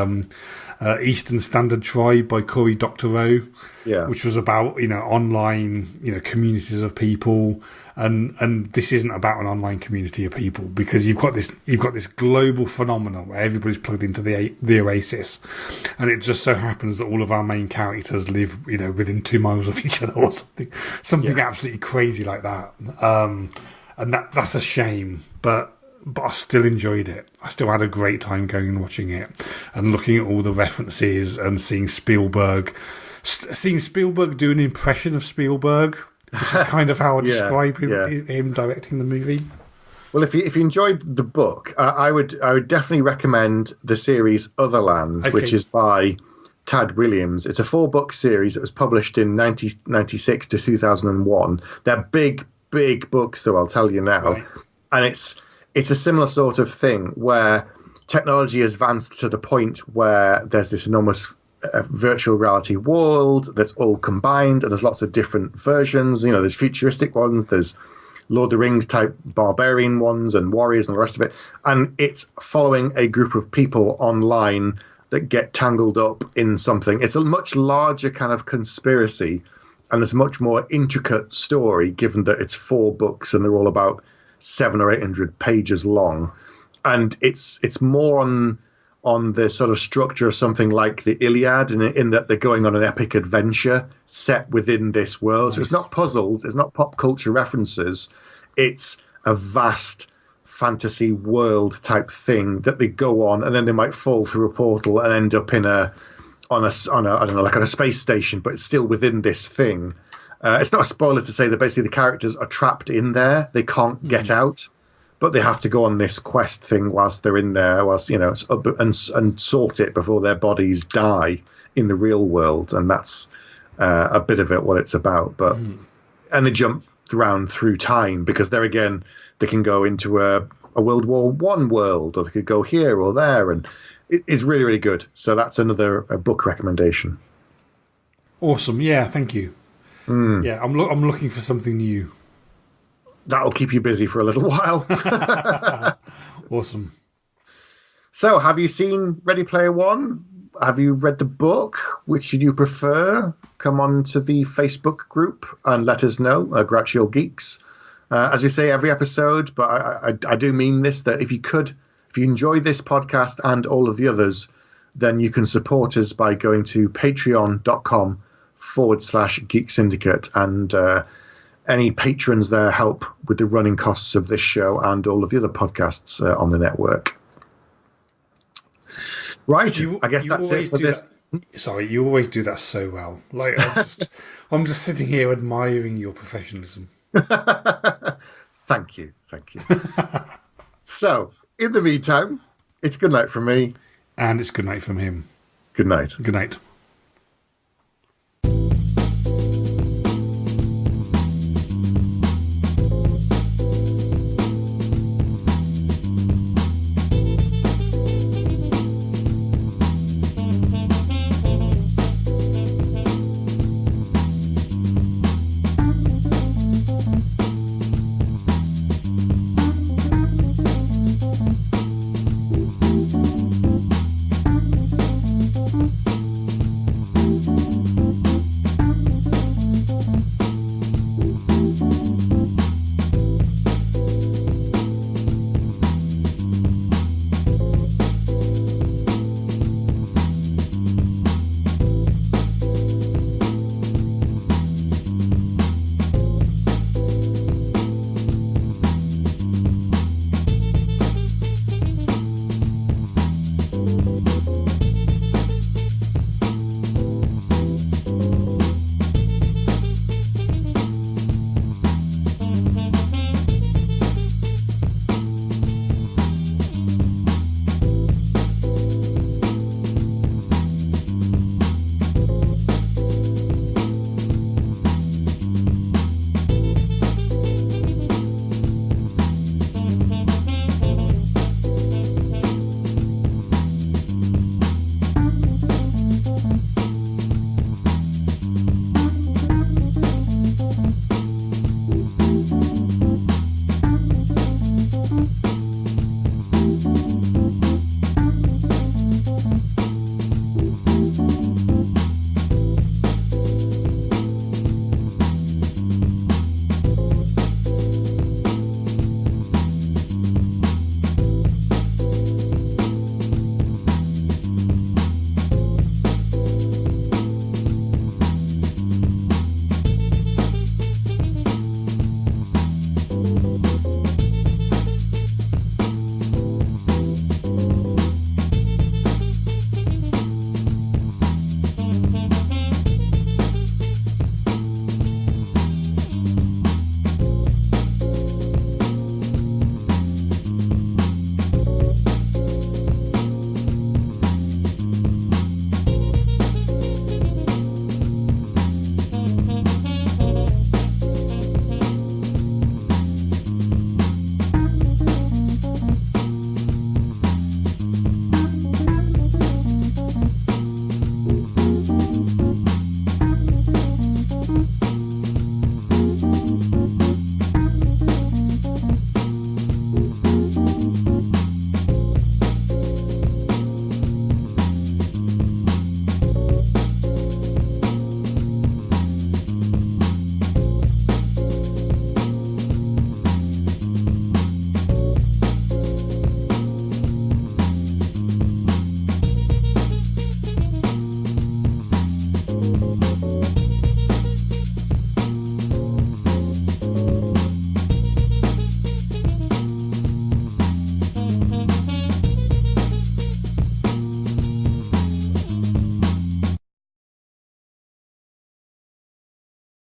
[SPEAKER 1] Eastern Standard Tribe by Cory Doctorow, which was about online communities of people. And this isn't about an online community of people, because you've got this global phenomenon where everybody's plugged into the Oasis, and it just so happens that all of our main characters live within 2 miles of each other or something absolutely crazy like that. And that's a shame, but I still enjoyed it. I still had a great time going and watching it and looking at all the references and seeing Spielberg do an impression of Spielberg. Which is kind of how I describe him directing the movie.
[SPEAKER 2] Well, if you enjoyed the book, I would definitely recommend the series Otherland, which is by Tad Williams. It's a 4-book series that was published in 1996 to 2001. They're big books, though, I'll tell you now. Right. And it's a similar sort of thing where technology has advanced to the point where there's this enormous virtual reality world that's all combined, and there's lots of different versions. There's futuristic ones, there's Lord of the Rings type barbarian ones and warriors and the rest of it, and it's following a group of people online that get tangled up in something. It's a much larger kind of conspiracy, and there's a much more intricate story, given that it's 4 books and they're all about 700 or 800 pages long, and it's more on the sort of structure of something like the Iliad, in that they're going on an epic adventure set within this world. Nice. So it's not puzzles, it's not pop culture references, it's a vast fantasy world type thing that they go on, and then they might fall through a portal and end up on a I don't know, like on a space station, but it's still within this thing. It's not a spoiler to say that basically the characters are trapped in there, they can't get out. But they have to go on this quest thing whilst they're in there, and sort it before their bodies die in the real world. And that's a bit of it, what it's about. But and they jump around through time, because there again, they can go into a World War I world, or they could go here or there. And it is really, really good. So that's another book recommendation.
[SPEAKER 1] Awesome. Yeah, thank you. Yeah, I'm looking for something new.
[SPEAKER 2] That'll keep you busy for a little while.
[SPEAKER 1] Awesome.
[SPEAKER 2] So, have you seen Ready Player One? Have you read the book? Which do you prefer? Come on to the Facebook group and let us know, Grouchy or Geeks. As we say every episode, but I do mean this, that if you enjoyed this podcast and all of the others, then you can support us by going to patreon.com/ patreon.com/Geek Syndicate, and any patrons there help with the running costs of this show and all of the other podcasts on the network. Right, I guess that's it for this.
[SPEAKER 1] Sorry, you always do that so well. Like, I'm just sitting here admiring your professionalism.
[SPEAKER 2] Thank you. So, in the meantime, it's good night from me.
[SPEAKER 1] And it's good night from him.
[SPEAKER 2] Good night.
[SPEAKER 1] Good night.